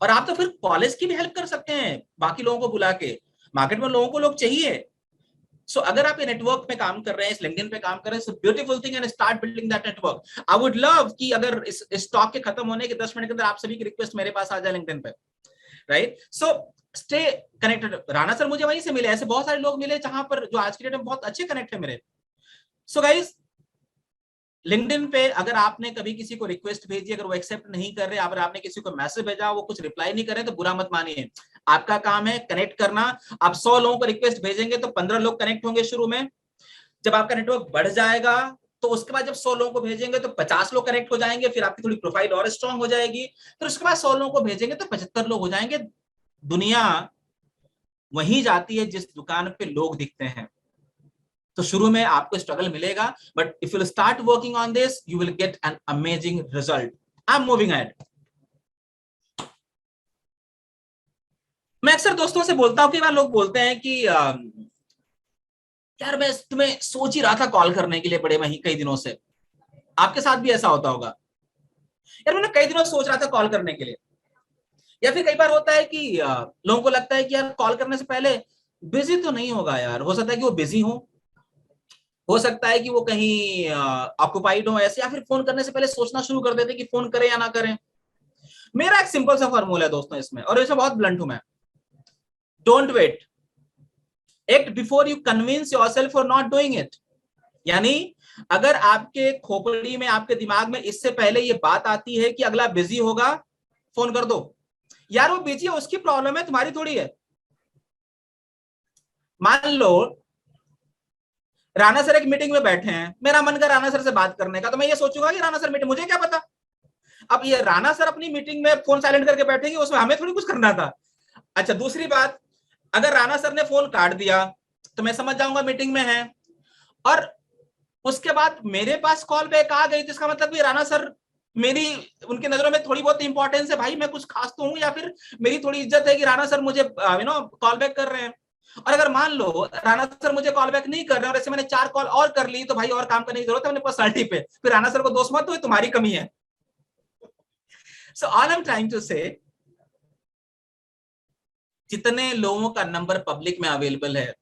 और आप तो फिर कॉलेज की भी हेल्प कर सकते हैं बाकी लोगों को बुला के। मार्केट में लोगों को लोग चाहिए। सो अगर आप ये नेटवर्क पे काम कर रहे हैं, इस लिंक्डइन पे काम कर रहे हैं, beautiful thing, and start building that network. I would love कि अगर इस स्टॉक के खत्म होने के 10 मिनट के अंदर आप सभी की रिक्वेस्ट मेरे पास आ जाए लिंक्डइन पे, right? So stay connected. Rana sir मुझे वहीं से मिले, ऐसे बहुत सारे लोग मिले जहां पर जो आज की डेट में बहुत अच्छे कनेक्ट है मेरे। सो गाइस, लिंक्डइन पे अगर आपने कभी किसी को रिक्वेस्ट भेजी, अगर वो एक्सेप्ट नहीं कर रहे, अगर आपने किसी को मैसेज भेजा, वो कुछ रिप्लाई नहीं कर रहे, तो बुरा मत मानिए। आपका काम है कनेक्ट करना। आप 100 लोगों को रिक्वेस्ट भेजेंगे तो 15 लोग कनेक्ट होंगे शुरू में। जब आपका नेटवर्क बढ़ जाएगा तो उसके बाद जब 100 लोगों को भेजेंगे तो 50 लोग कनेक्ट हो जाएंगे, फिर आपकी थोड़ी प्रोफाइल और स्ट्रांग हो जाएगी, फिर उसके बाद 100 लोगों को भेजेंगे तो 75 लोग हो जाएंगे। दुनिया वहीं जाती है जिस दुकान पे लोग दिखते हैं। तो शुरू में आपको स्ट्रगल मिलेगा, but if you start working on this, you will get an amazing result. I am moving ahead. मैं अक्सर दोस्तों से बोलता हूं, कई बार लोग बोलते हैं कि यार मैं तुम्हें सोच ही रहा था कॉल करने के लिए बड़े कई दिनों से। आपके साथ भी ऐसा होता होगा, यार मैंने कई दिनों सोच रहा था कॉल करने के लिए। या फिर कई बार होता है कि लोगों को लगता है कि यार कॉल करने से पहले बिजी तो नहीं होगा, यार हो सकता है कि वो बिजी हो सकता है कि वो कहीं ऑक्युपाइड हो ऐसे, या फिर फोन करने से पहले सोचना शुरू कर देते कि फोन करें या ना करें। मेरा एक सिंपल सा फॉर्मूला है दोस्तों इसमें, और इसमें बहुत ब्लंट हूं मैं। Don't wait, act before you convince yourself for not doing it. यानी अगर आपके खोपड़ी में, आपके दिमाग में इससे पहले ये बात आती है कि अगला बिजी होगा, फोन कर दो। यार वो बिजी है, उसकी प्रॉब्लम है, तुम्हारी थोड़ी है। मान लो राणा सर एक मीटिंग में बैठे हैं, मेरा मन कर राणा सर से बात करने का, तो मैं ये सोचूंगा कि राणा सर मीटिंग, मुझे क्या पता। अब ये राणा सर अपनी मीटिंग में फोन साइलेंट करके बैठेंगे, उसमें हमें थोड़ी कुछ करना था। अच्छा, दूसरी बात, अगर राणा सर ने फोन काट दिया तो मैं समझ जाऊंगा मीटिंग में है, और उसके बाद मेरे पास कॉल बैक आ गई, तो इसका मतलब भी राणा सर मेरी, उनकी नजरों में थोड़ी बहुत इंपॉर्टेंस है भाई, मैं कुछ खास तो हूं, या फिर मेरी थोड़ी इज्जत है कि राणा सर मुझे कॉल बैक कर रहे हैं। और अगर मान लो राणा सर मुझे कॉल बैक नहीं कर रहे हैं, और ऐसे मैंने 4 कॉल और कर ली, तो भाई और काम करने की जरूरत है अपने पर्सनालिटी पे, फिर राणा सर को दोष मत दो, तुम्हारी कमी है। So all I am trying to say, जितने लोगों का नंबर पब्लिक में अवेलेबल है,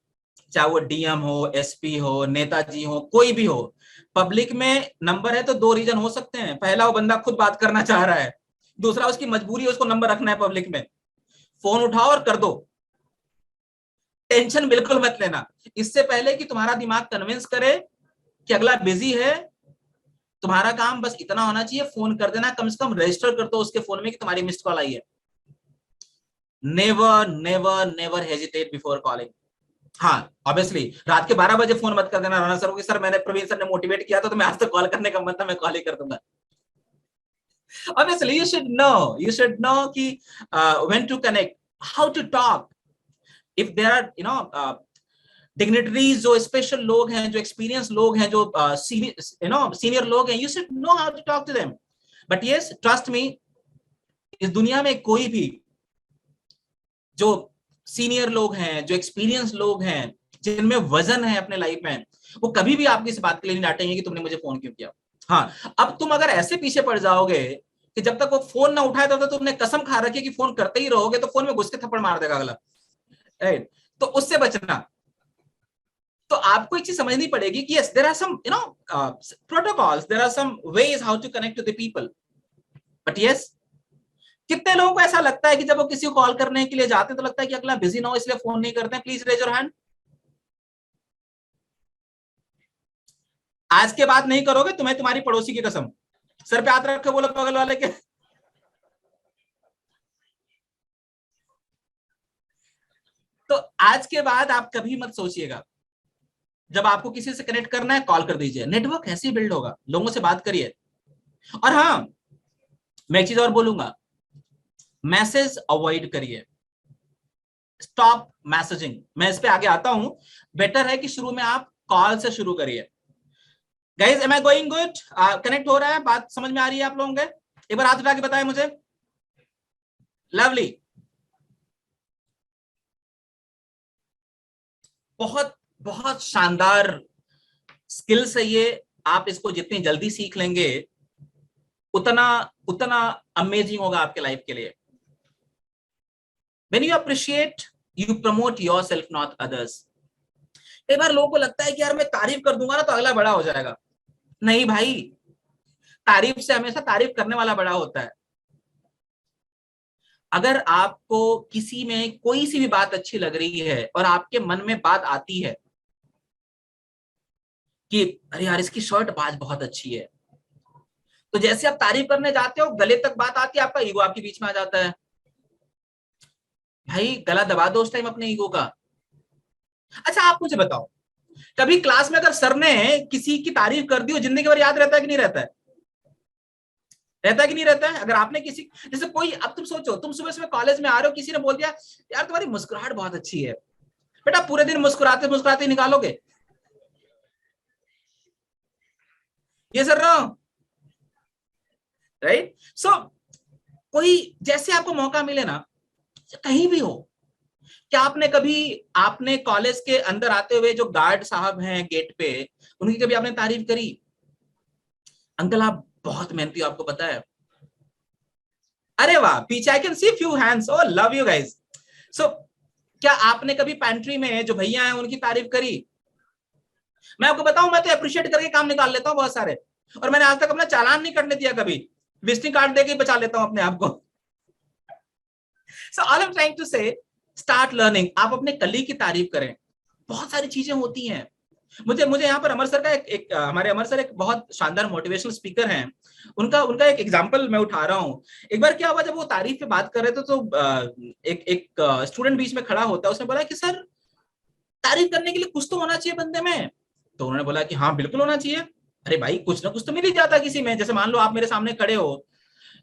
चाहे वो डीएम हो, एसपी हो, नेताजी हो, कोई भी हो, पब्लिक में नंबर है तो 2 रीजन हो सकते हैं। पहला, वो बंदा खुद बात करना चाह रहा है, दूसरा उसकी मजबूरी है, उसको नंबर रखना है पब्लिक में। फोन उठाओ और कर दो, टेंशन बिल्कुल मत लेना। इससे पहले कि तुम्हारा दिमाग कन्विंस करे कि अगला बिजी है, तुम्हारा काम बस इतना होना चाहिए, फोन कर देना, कम से कम रजिस्टर कर दो उसके फोन में कि तुम्हारी मिस्ड कॉल आई है। Never never never hesitate before calling. हाँ, ऑब्वियसली रात के 12 बजे फोन मत कर देना राणा सर को, सर मैंने, प्रवीण सर ने मोटिवेट किया था तो मैं आज तक कॉल करने का मतलब मैं कॉल ही कर दूंगा। Obviously you should know कि when to connect, how to talk, if there are dignitaries, जो स्पेशल लोग हैं, जो एक्सपीरियंस लोग हैं, जो सीनियर लोग हैं, you should know how to talk to them. But yes, trust me, इस दुनिया में कोई भी जो सीनियर लोग हैं, जो एक्सपीरियंस लोग हैं, जिनमें वजन है अपने लाइफ में, वो कभी भी आपकी इस बात के लिए नहीं डांटेंगे कि तुमने मुझे फोन क्यों किया। हाँ, अब तुम अगर ऐसे पीछे पड़ जाओगे कि जब तक वो फोन ना उठाए तब तक तुमने कसम खा रखी है कि फोन करते ही रहोगे, तो फोन में घुस के थप्पड़ मार देगा अगला, राइट? तो उससे बचना। तो आपको एक चीज समझनी पड़ेगी कि yes, there are some protocols, there are some ways how to connect to the people. But yes, कितने लोगों को ऐसा लगता है कि जब वो किसी को कॉल करने के लिए जाते हैं तो लगता है कि अगला बिजी ना हो इसलिए फोन नहीं करते हैं? Please raise your hand. आज के बाद नहीं करोगे, तुम्हें तुम्हारी पड़ोसी की कसम। सर पे हाथ रखे बोलो बगल वाले के। तो आज के बाद आप कभी मत सोचिएगा, जब आपको किसी से कनेक्ट करना है कॉल कर दीजिए, नेटवर्क ऐसे ही बिल्ड होगा, लोगों से बात करिए। और हाँ, मैं एक चीज और बोलूंगा, मैसेज अवॉइड करिए, स्टॉप मैसेजिंग। मैं इस पे आगे आता हूं, बेटर है कि शुरू में आप कॉल से शुरू करिए। Guys, am I going good? Connect हो रहा है, बात समझ में आ रही है आप लोगों के? एक बार हाथ उठा के बताएं मुझे। लवली, बहुत बहुत शानदार स्किल्स है ये। आप इसको जितनी जल्दी सीख लेंगे उतना उतना अमेजिंग होगा आपके लाइफ के लिए। When you appreciate, you promote yourself, not others. कई बार लोगों को लगता है कि यार मैं तारीफ कर दूंगा ना तो अगला बड़ा हो जाएगा। नहीं भाई, तारीफ से हमेशा तारीफ करने वाला बड़ा होता है। अगर आपको किसी में कोई सी भी बात अच्छी लग रही है और आपके मन में बात आती है कि अरे यार इसकी शर्ट आज बहुत अच्छी है, तो जैसे आप तारीफ करने जाते हो गले तक बात आती है, आपका ईगो आपके बीच में आ जाता है। भाई गला दबा दो उस टाइम अपने ईगो का। अच्छा आप मुझे बताओ, कभी क्लास में अगर सर ने किसी की तारीफ कर दी हो, जिंदगी भर याद रहता है कि नहीं रहता है? रहता है कि नहीं रहता है? अगर आपने किसी, जैसे कोई, अब तुम सोचो, तुम सुबह सुबह कॉलेज में आ रहे हो, किसी ने बोल दिया यार तुम्हारी मुस्कुराहट बहुत अच्छी है, बेटा पूरे दिन मुस्कुराते मुस्कुराते निकालोगे ये सर रहा, राइट? सो कोई जैसे आपको मौका मिले ना, कहीं भी हो, क्या आपने कभी, आपने कॉलेज के अंदर आते हुए जो गार्ड साहब हैं गेट पे, उनकी कभी आपने तारीफ करी? अंकल आप बहुत मेहनती हो, आपको पता है। अरे वाह, पीछे I can see few hands, oh love you guys. So क्या आपने कभी पैंट्री में जो भैया हैं उनकी तारीफ करी? मैं आपको बताऊं, मैं तो अप्रिशिएट करके काम निकाल लेता हूं बहुत सारे, और मैंने आज तक अपना चालान नहीं कटने दिया कभी, विजिटिंग कार्ड देके बचा लेता हूं अपने आप को। So all I am trying to say, start learning. आप अपने कलीग की तारीफ करें, बहुत सारी चीजें होती हैं। मुझे यहाँ पर अमर सर का हमारे अमर सर एक बहुत शानदार मोटिवेशनल स्पीकर हैं, उनका उनका एक एग्जांपल मैं उठा रहा हूँ। एक बार क्या हुआ, जब वो तारीफ पे बात कर रहे थे तो एक एक स्टूडेंट बीच में खड़ा होता है, उसने बोला कि सर तारीफ करने के लिए कुछ तो होना चाहिए बंदे में। तो उन्होंने बोला कि हाँ बिल्कुल होना चाहिए। अरे भाई कुछ ना कुछ तो मिल ही जाता किसी में, जैसे मान लो आप मेरे सामने खड़े हो,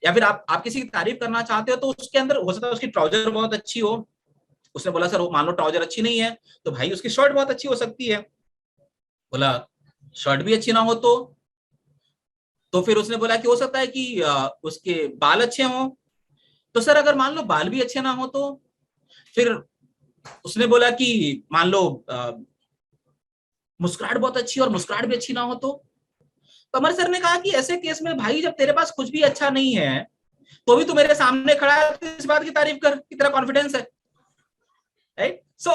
या फिर आप किसी की तारीफ करना चाहते हो, तो उसके अंदर हो सकता है उसकी ट्राउजर बहुत अच्छी हो। उसने बोला सर मान लो ट्राउजर अच्छी नहीं है, तो भाई उसकी शर्ट बहुत अच्छी हो सकती है। बोला शर्ट भी अच्छी ना हो तो फिर उसने बोला कि हो सकता है कि उसके बाल अच्छे हों। तो सर अगर मान लो बाल भी अच्छे ना हो तो? फिर उसने बोला कि मान लो मुस्कुराहट बहुत अच्छी और मुस्कुराहट भी अच्छी ना हो तो अमर सर ने कहा कि ऐसे केस में भाई जब तेरे पास कुछ भी अच्छा नहीं है तो भी तू मेरे सामने खड़ा है, तो इस बात की तारीफ कर कि तेरा कॉन्फिडेंस है, right? So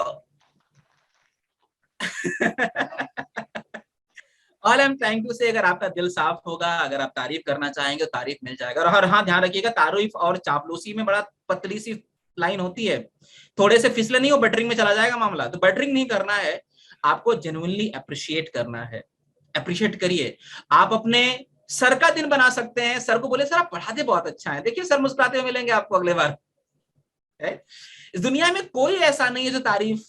all I am trying to say, अगर आपका दिल साफ होगा, अगर आप तारीफ करना चाहेंगे तो तारीफ मिल जाएगा। और हर हाँ ध्यान रखिएगा, तारीफ और चापलूसी में बड़ा पतली सी लाइन होती है, थोड़े से फिसले नहीं हो बटरिंग में चला जाएगा मामला। तो बटरिंग नहीं करना है, आपको जेन्युइनली अप्रिशिएट करना है। अप्रिशिएट करिए। आप अपने सर का दिन बना सकते हैं, सर को बोले सर आप पढ़ाते बहुत अच्छा है, देखिए सर मुस्कुराते हुए मिलेंगे आपको अगले बार। इस दुनिया में कोई ऐसा नहीं है जो तारीफ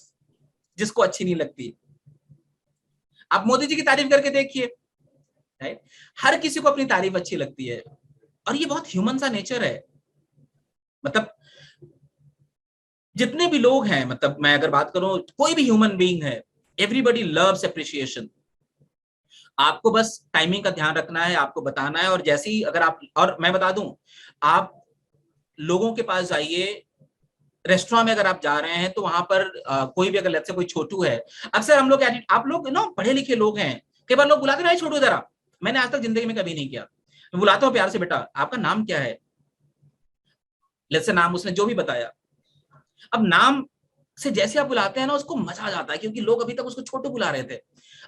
जिसको अच्छी नहीं लगती। आप मोदी जी की तारीफ करके देखिए, राइट? हर किसी को अपनी तारीफ अच्छी लगती है, और ये बहुत ह्यूमन सा नेचर है। मतलब जितने भी लोग हैं, मतलब मैं अगर बात करूं, कोई भी ह्यूमन बीइंग है, एवरीबॉडी लव्स अप्रिशिएशन। आपको बस टाइमिंग का ध्यान रखना है, आपको बताना है। और जैसे ही अगर आप, और मैं बता दूं, आप लोगों के पास जाइए, रेस्टोरेंट में अगर आप जा रहे हैं तो वहां पर कोई भी, अगर लेट्स से कोई छोटू है, अक्सर हम लोग, आप लोग नो पढ़े लिखे लोग हैं, कई बार लोग बुलाते ना छोटू जरा, मैंने आज तक जिंदगी में कभी नहीं किया, मैं बुलाता हूँ प्यार से, बेटा आपका नाम क्या है? लेट्स से नाम उसने जो भी बताया, अब नाम से जैसे आप बुलाते हैं ना, उसको मजा आ जाता है, क्योंकि लोग अभी तक उसको छोटू बुला रहे थे।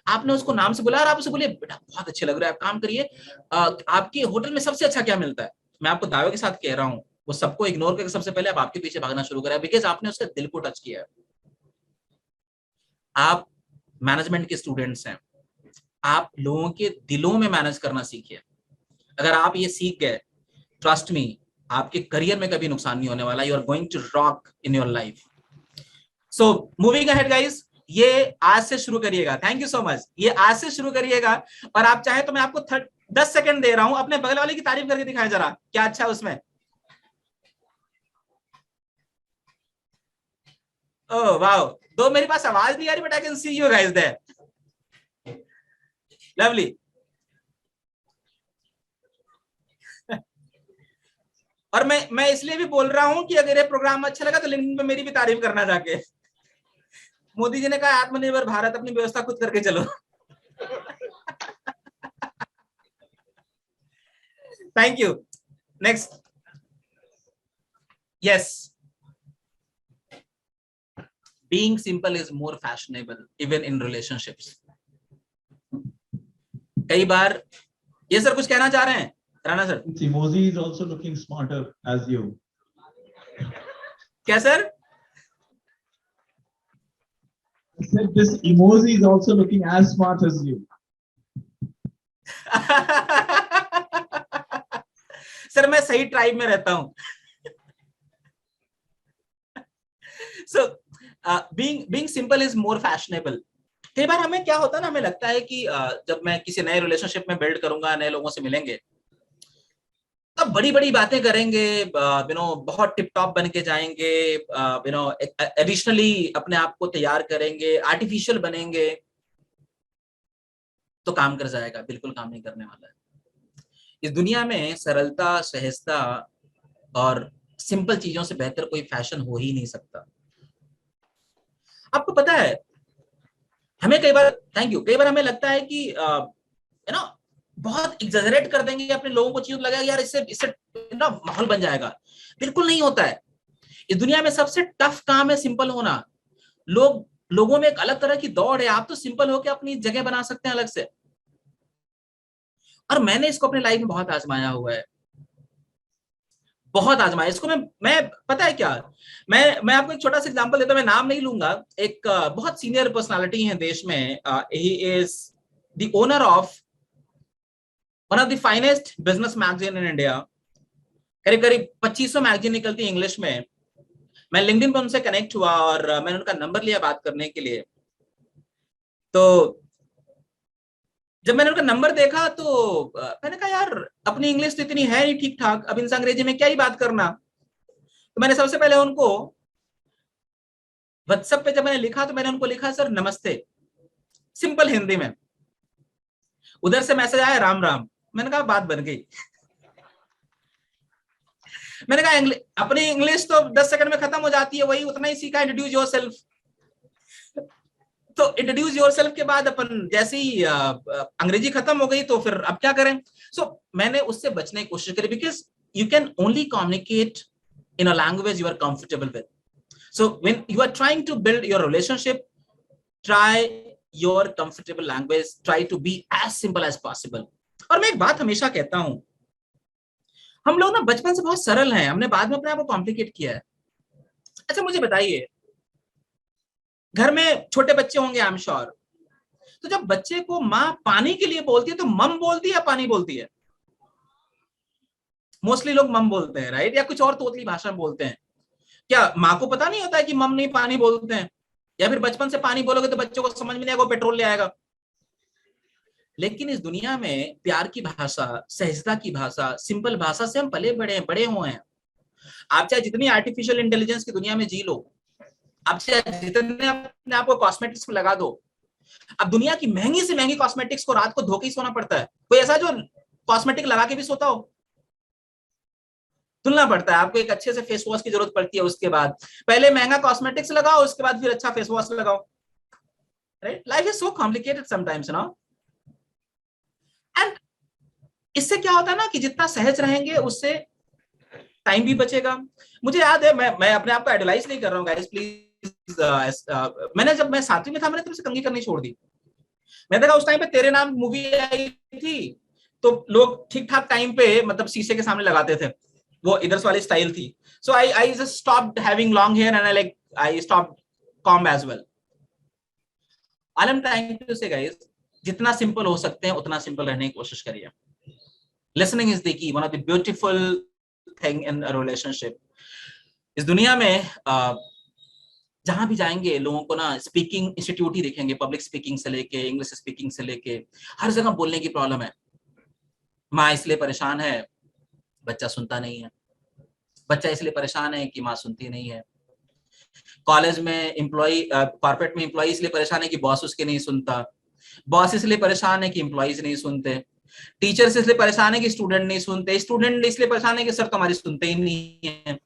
आपने उसको नाम से बुलाया और आप उसे बोलिए बेटा बहुत अच्छे लग रहे हैं, आप काम करिए, आपके होटल में सबसे अच्छा क्या मिलता है? मैं आपको दावे के साथ कह रहा हूँ, वो सबको इग्नोर करके सबसे पहले आप आपके पीछे भागना शुरू करें, बिकॉज आपने उसके दिल को टच किया है। आप मैनेजमेंट के स्टूडेंट्स हैं, आप लोगों के दिलों में मैनेज करना सीखिए। अगर आप ये सीख गए, ट्रस्ट मी, आपके करियर में कभी नुकसान नहीं होने वाला। You are going to rock in your life. So moving ahead guys, ये आज से शुरू करिएगा। Thank you so much. ये आज से शुरू करिएगा, और आप चाहे तो मैं आपको 10 सेकंड दे रहा हूं, अपने बगल वाले की तारीफ करके दिखाएं जरा, क्या अच्छा उसमें। ओह वाओ, दो मेरे पास आवाज नहीं आ रही, but I can see you guys there. Lovely. और मैं इसलिए भी बोल रहा हूं कि अगर ये प्रोग्राम अच्छा लगा तो लिंक्डइन पे मेरी भी तारीफ करना जाके। मोदी जी ने कहा आत्मनिर्भर भारत, अपनी व्यवस्था खुद करके चलो। Thank you. Next. Yes, being simple is more fashionable even in relationships. कई बार ये सर कुछ कहना चाह रहे हैं Rana sir? Emoji is also looking smarter as you. क्या sir? I said this emoji is also looking as smart as you. Sir मैं सही ट्राइब में रहता हूं। So being simple is more fashionable. कई बार हमें क्या होता है ना, हमें लगता है कि जब मैं किसी नए रिलेशनशिप में बिल्ड करूंगा, नए लोगों से मिलेंगे, तब बड़ी बड़ी बातें करेंगे, बहुत टिप टॉप बन के जाएंगे, एडिशनली अपने आप को तैयार करेंगे, आर्टिफिशियल बनेंगे, तो काम कर जाएगा। बिल्कुल काम नहीं करने वाला है। इस दुनिया में सरलता, सहजता और सिंपल चीजों से बेहतर कोई फैशन हो ही नहीं सकता। आपको पता है, हमें कई बार, थैंक यू, कई बार हमें लगता है कि बहुत एग्जैजरेट कर देंगे अपने लोगों को, चीज लगेगा यार इससे इससे माहौल बन जाएगा। बिल्कुल नहीं होता है। इस दुनिया में सबसे टफ काम है सिंपल होना। लोगों में एक अलग तरह की दौड़ है। आप तो सिंपल होकर अपनी जगह बना सकते हैं अलग से। और मैंने इसको अपने लाइफ में बहुत आजमाया हुआ है, बहुत आजमाया इसको। मैं पता है क्या, मैं आपको एक छोटा सा एग्जांपल देता हूं, मैं नाम नहीं लूंगा। एक बहुत सीनियर पर्सनालिटी है देश में। He is the owner of one of the finest business magazine in India. करीब करीब 2500 मैगजीन निकलती है इंग्लिश में। मैं लिंक्डइन पर उनसे कनेक्ट हुआ और मैंने उनका नंबर लिया बात करने के लिए। तो जब मैंने उनका नंबर देखा तो मैंने कहा यार अपनी इंग्लिश तो इतनी है नहीं ठीक ठाक, अब इनसे अंग्रेजी में क्या ही बात करना। तो मैंने सबसे पहले उनको व्हाट्सएप पे जब मैंने लिखा तो मैंने उनको लिखा सर नमस्ते, सिंपल हिंदी में। उधर से मैसेज आया राम राम। मैंने कहा बात बन गई। मैंने कहा अपनी इंग्लिश तो 10 सेकंड में खत्म हो जाती है, वही उतना ही सीखा, इंट्रोड्यूस योरसेल्फ। तो इंट्रोड्यूस योरसेल्फ के बाद अपन जैसे ही अंग्रेजी खत्म हो गई तो फिर अब क्या करें। मैंने उससे बचने की कोशिश करी, because you can only communicate in a language you are comfortable with. So when you are trying to build your relationship, try your comfortable language, try to be as simple as possible. और मैं एक बात हमेशा कहता हूं, हम लोग ना बचपन से बहुत सरल हैं, हमने बाद में अपने आप को कॉम्प्लिकेट किया है। अच्छा मुझे बताइए, घर में छोटे बच्चे होंगे आई एम श्योर, तो जब बच्चे को माँ पानी के लिए बोलती है तो मम बोलती है या पानी बोलती है? मोस्टली लोग मम बोलते हैं, राइट? या कुछ और तोतली भाषा में बोलते हैं। क्या माँ को पता नहीं होता है कि मम नहीं पानी बोलते हैं? या फिर बचपन से पानी बोलोगे तो बच्चों को समझ में नहीं आएगा, पेट्रोल ले आएगा। लेकिन इस दुनिया में प्यार की भाषा, सहजता की भाषा, सिंपल भाषा से हम पले बड़े हुए हैं। आप चाहे जितनी आर्टिफिशियल इंटेलिजेंस की दुनिया में जी लो, आप चाहे जितने अपने आप को कॉस्मेटिक्स में लगा दो, अब दुनिया की महंगी से महंगी कॉस्मेटिक्स को रात को धो के ही सोना पड़ता है। कोई ऐसा जो कॉस्मेटिक लगा के भी सोता हो? धुलना पड़ता है। आपको एक अच्छे से फेस वॉश की जरूरत पड़ती है, उसके बाद पहले महंगा कॉस्मेटिक्स लगाओ, उसके बाद फिर अच्छा फेस वॉश लगाओ, right? Life is so complicated sometimes, no? And इससे क्या होता है ना कि जितना सहज रहेंगे उससे टाइम भी बचेगा। मुझे याद है, मैं अपने आप को आइडलाइज नहीं कर रहा हूँ गाइस, प्लीज। मैंने जब मैं 7वीं में था, मैंने तुमसे कंघी करनी छोड़ दी। मैं देखा उस टाइम पे तेरे नाम मूवी आई थी, तो लोग ठीक ठाक टाइम पे मतलब शीशे के सामने लगाते थे, वो इधर वाली स्टाइल थी। So I just stopped having long hair and I stopped comb as well. All I am trying to say guys, जितना सिंपल हो सकते हैं उतना सिंपल रहने की कोशिश करिए। Listening is the key, one of the beautiful thing in a relationship. इस दुनिया में जहां भी जाएंगे लोगों को ना स्पीकिंग इंस्टीट्यूट ही दिखेंगे, पब्लिक स्पीकिंग से लेके इंग्लिश स्पीकिंग से लेके हर जगह बोलने की प्रॉब्लम है। माँ इसलिए परेशान है, बच्चा सुनता नहीं है। बच्चा इसलिए परेशान है कि माँ सुनती नहीं है। कॉलेज में एम्प्लॉय, कॉर्पोरेट में एम्प्लॉय इसलिए परेशान है कि बॉस उसके नहीं सुनता। बॉस इसलिए परेशान है कि एम्प्लॉइज नहीं सुनते। टीचर्स इसलिए परेशान है कि स्टूडेंट नहीं सुनते। स्टूडेंट इसलिए परेशान है कि सर तुम्हारी सुनते ही नहीं है।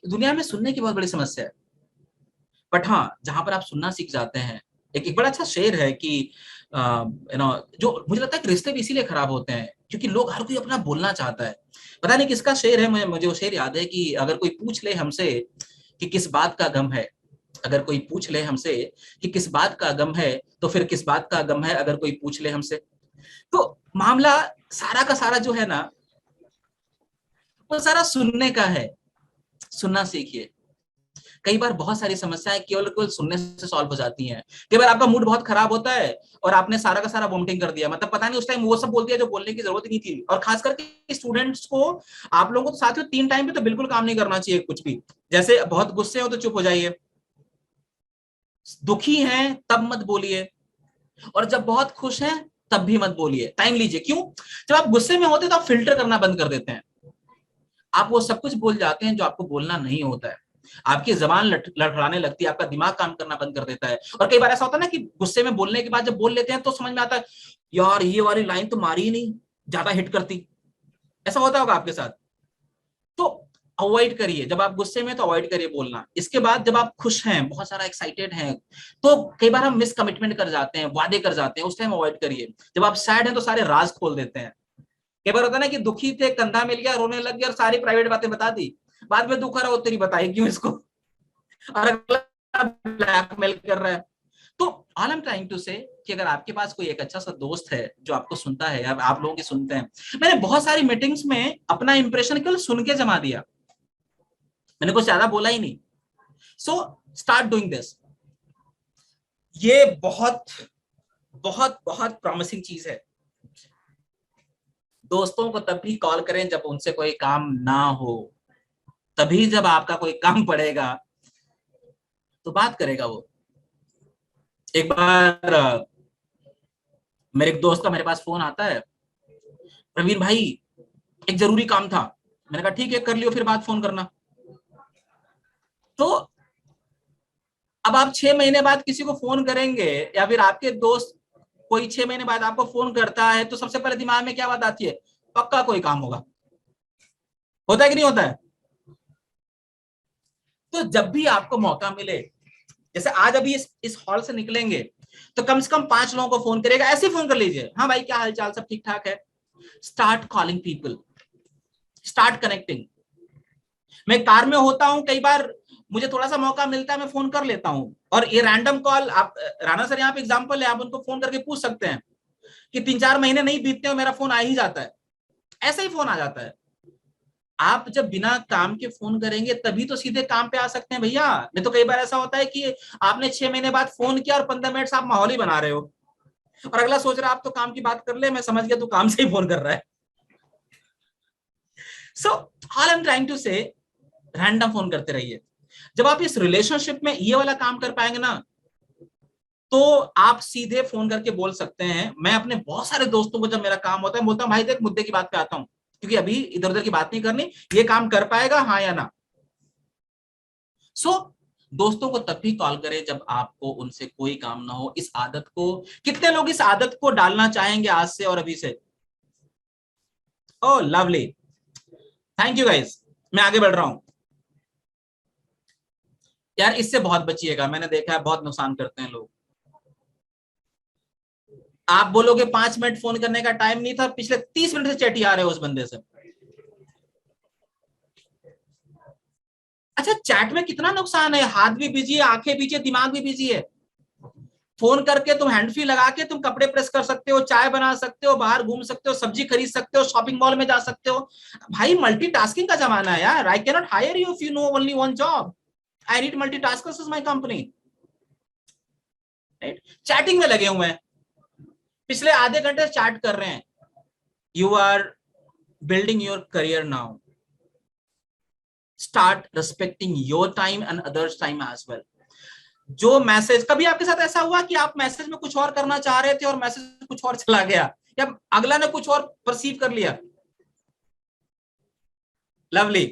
दुनिया में सुनने की बहुत बड़ी समस्या है। बट हाँ, जहां पर आप सुनना सीख जाते हैं, एक बड़ा अच्छा शेर है कि जो मुझे लगता है कि रिश्ते भी इसीलिए खराब होते हैं क्योंकि लोग, हर कोई अपना बोलना चाहता है। पता नहीं किसका शेर है, मुझे वो शेर याद है कि अगर कोई पूछ ले हमसे कि किस बात का गम है, अगर कोई पूछ ले हमसे कि किस बात का गम है, तो फिर किस बात का गम है अगर कोई पूछ ले हमसे। तो मामला सारा का सारा जो है ना, वो सारा सुनने का है। सुनना सीखिए। कई बार बहुत सारी समस्याएं केवल केवल सुनने से सॉल्व हो जाती हैं। कई बार आपका मूड बहुत खराब होता है और आपने सारा का सारा वोमिटिंग कर दिया, मतलब पता नहीं उस टाइम वो सब बोल दिया जो बोलने की जरूरत ही नहीं थी। और खास करके स्टूडेंट्स को, आप लोगों को तो साथियों 3 टाइम पे तो बिल्कुल काम नहीं करना चाहिए कुछ भी। जैसे बहुत गुस्से हो तो चुप हो जाइए, दुखी हैं तब मत बोलिए, और जब बहुत खुश हैं तब भी मत बोलिए। टाइम लीजिए। क्यों? जब आप गुस्से में होते हैं तो आप फिल्टर करना बंद कर देते हैं। आप वो सब कुछ बोल जाते हैं जो आपको बोलना नहीं होता है। आपकी जबान लड़खड़ाने लगती है, आपका दिमाग काम करना बंद कर देता है। और कई बार ऐसा होता है ना कि गुस्से में बोलने के बाद जब बोल लेते हैं तो समझ में आता है, यार ये वाली लाइन तो मारी ही नहीं, ज्यादा हिट करती। ऐसा होता होगा आपके साथ। तो अवॉइड करिए, जब आप गुस्से में तो अवॉइड करिए बोलना। इसके बाद जब आप खुश हैं, बहुत सारा एक्साइटेड हैं, तो कई बार हम मिस कमिटमेंट कर जाते हैं, वादे कर जाते हैं, उस टाइम अवॉइड करिए। जब आप सैड हैं तो सारे राज खोल देते हैं। कई बार होता है ना कि दुखी थे, कंधा मिल गया, रोने लग गया और सारी प्राइवेट बातें बता दी। बाद में दुख रहा हो, तेरी बताई क्यों इसको, और अगला ब्लैकमेल कर रहा है। तो all I am trying to say कि अगर आपके पास कोई एक अच्छा सा दोस्त है जो आपको सुनता है, या आप लोगों की सुनते हैं। मैंने बहुत सारी मीटिंग्स में अपना इंप्रेशन केवल सुन के जमा दिया, मैंने कुछ ज्यादा बोला ही नहीं। So start doing this. ये बहुत बहुत बहुत प्रॉमिसिंग चीज है। दोस्तों को तब भी कॉल करें जब उनसे कोई काम ना हो, तभी जब आपका कोई काम पड़ेगा तो बात करेगा वो। एक बार मेरे एक दोस्त का मेरे पास फोन आता है, प्रवीण भाई एक जरूरी काम था। मैंने कहा ठीक है, कर लियो, फिर बात फोन करना। तो अब आप 6 महीने बाद किसी को फोन करेंगे, या फिर आपके दोस्त कोई 6 महीने बाद आपको फोन करता है, तो सबसे पहले दिमाग में क्या बात आती है? पक्का कोई काम होगा। होता है कि नहीं होता है? तो जब भी आपको मौका मिले, जैसे आज अभी इस हॉल से निकलेंगे तो कम से कम 5 लोगों को फोन करेगा। ऐसे फोन कर लीजिए, हाँ भाई क्या हालचाल, सब ठीक ठाक है। Start calling people, start connecting. मैं कार में होता हूं, कई बार मुझे थोड़ा सा मौका मिलता है, मैं फोन कर लेता हूं। और ये रैंडम कॉल, आप राणा सर यहाँ पे एग्जांपल है, आप उनको फोन करके पूछ सकते हैं कि 3-4 महीने नहीं बीतते हो मेरा फोन आ ही जाता है। ऐसा ही फोन आ जाता है। आप जब बिना काम के फोन करेंगे तभी तो सीधे काम पे आ सकते हैं भैया। नहीं तो कई बार ऐसा होता है कि आपने 6 महीने बाद फोन किया और 15 मिनट से आप माहौल ही बना रहे हो, और अगला सोच रहा है आप तो काम की बात कर ले, मैं समझ गया तू काम से ही फोन कर रहा है। So all I am trying to say, random phone करते रहिए। जब आप इस रिलेशनशिप में ये वाला काम कर पाएंगे ना, तो आप सीधे फोन करके बोल सकते हैं। मैं अपने बहुत सारे दोस्तों को जब मेरा काम होता है बोलता हूँ, भाई देख मुद्दे की बात पे आता हूँ, क्योंकि अभी इधर उधर की बात नहीं करनी, ये काम कर पाएगा हाँ या ना। सो दोस्तों को तब भी कॉल करें जब आपको उनसे कोई काम ना हो। इस आदत को, कितने लोग इस आदत को डालना चाहेंगे आज से और अभी से? ओह लवली, थैंक यू गाइस। मैं आगे बढ़ रहा हूं। यार इससे बहुत बचिएगा, मैंने देखा है बहुत नुकसान करते हैं लोग। आप बोलोगे 5 मिनट फोन करने का टाइम नहीं था, पिछले 30 मिनट से चैट ही आ रहे हो उस बंदे से। अच्छा, चैट में कितना नुकसान है, हाथ भी बिजी है, आंखें बिजी है, दिमाग भी बिजी है। फोन करके तुम हैंड फ्री लगा के तुम कपड़े प्रेस कर सकते हो, चाय बना सकते हो, बाहर घूम सकते हो, सब्जी खरीद सकते हो, शॉपिंग मॉल में जा सकते हो। भाई मल्टीटास्किंग का जमाना है यार। I can not hire you if you know only one job. I need multitaskers is my company. Right, chatting में लगे हुए हैं, पिछले आधे घंटे चैट कर रहे हैं। You are building your career now. Start respecting your time and others time as well. जो मैसेज, कभी आपके साथ ऐसा हुआ कि आप मैसेज में कुछ और करना चाह रहे थे और मैसेज कुछ और चला गया, या अगला ने कुछ और परसीव कर लिया? लवली।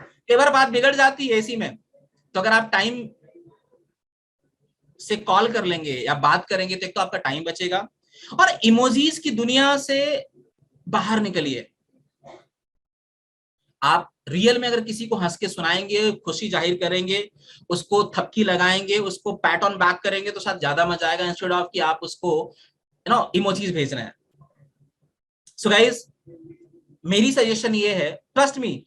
कई बार बात बिगड़ जाती है इसी में। तो अगर आप टाइम से कॉल कर लेंगे या बात करेंगे तो एक तो आपका टाइम बचेगा, और इमोजीज की दुनिया से बाहर निकलिए। आप रियल में अगर किसी को हंस के सुनाएंगे, खुशी जाहिर करेंगे, उसको थपकी लगाएंगे, उसको पैट ऑन बैक करेंगे, तो शायद ज्यादा मजा आएगा, इंस्टेड ऑफ कि आप उसको इमोजीज भेज रहे हैं। सो गाइस, मेरी सजेशन ये है, ट्रस्ट मी,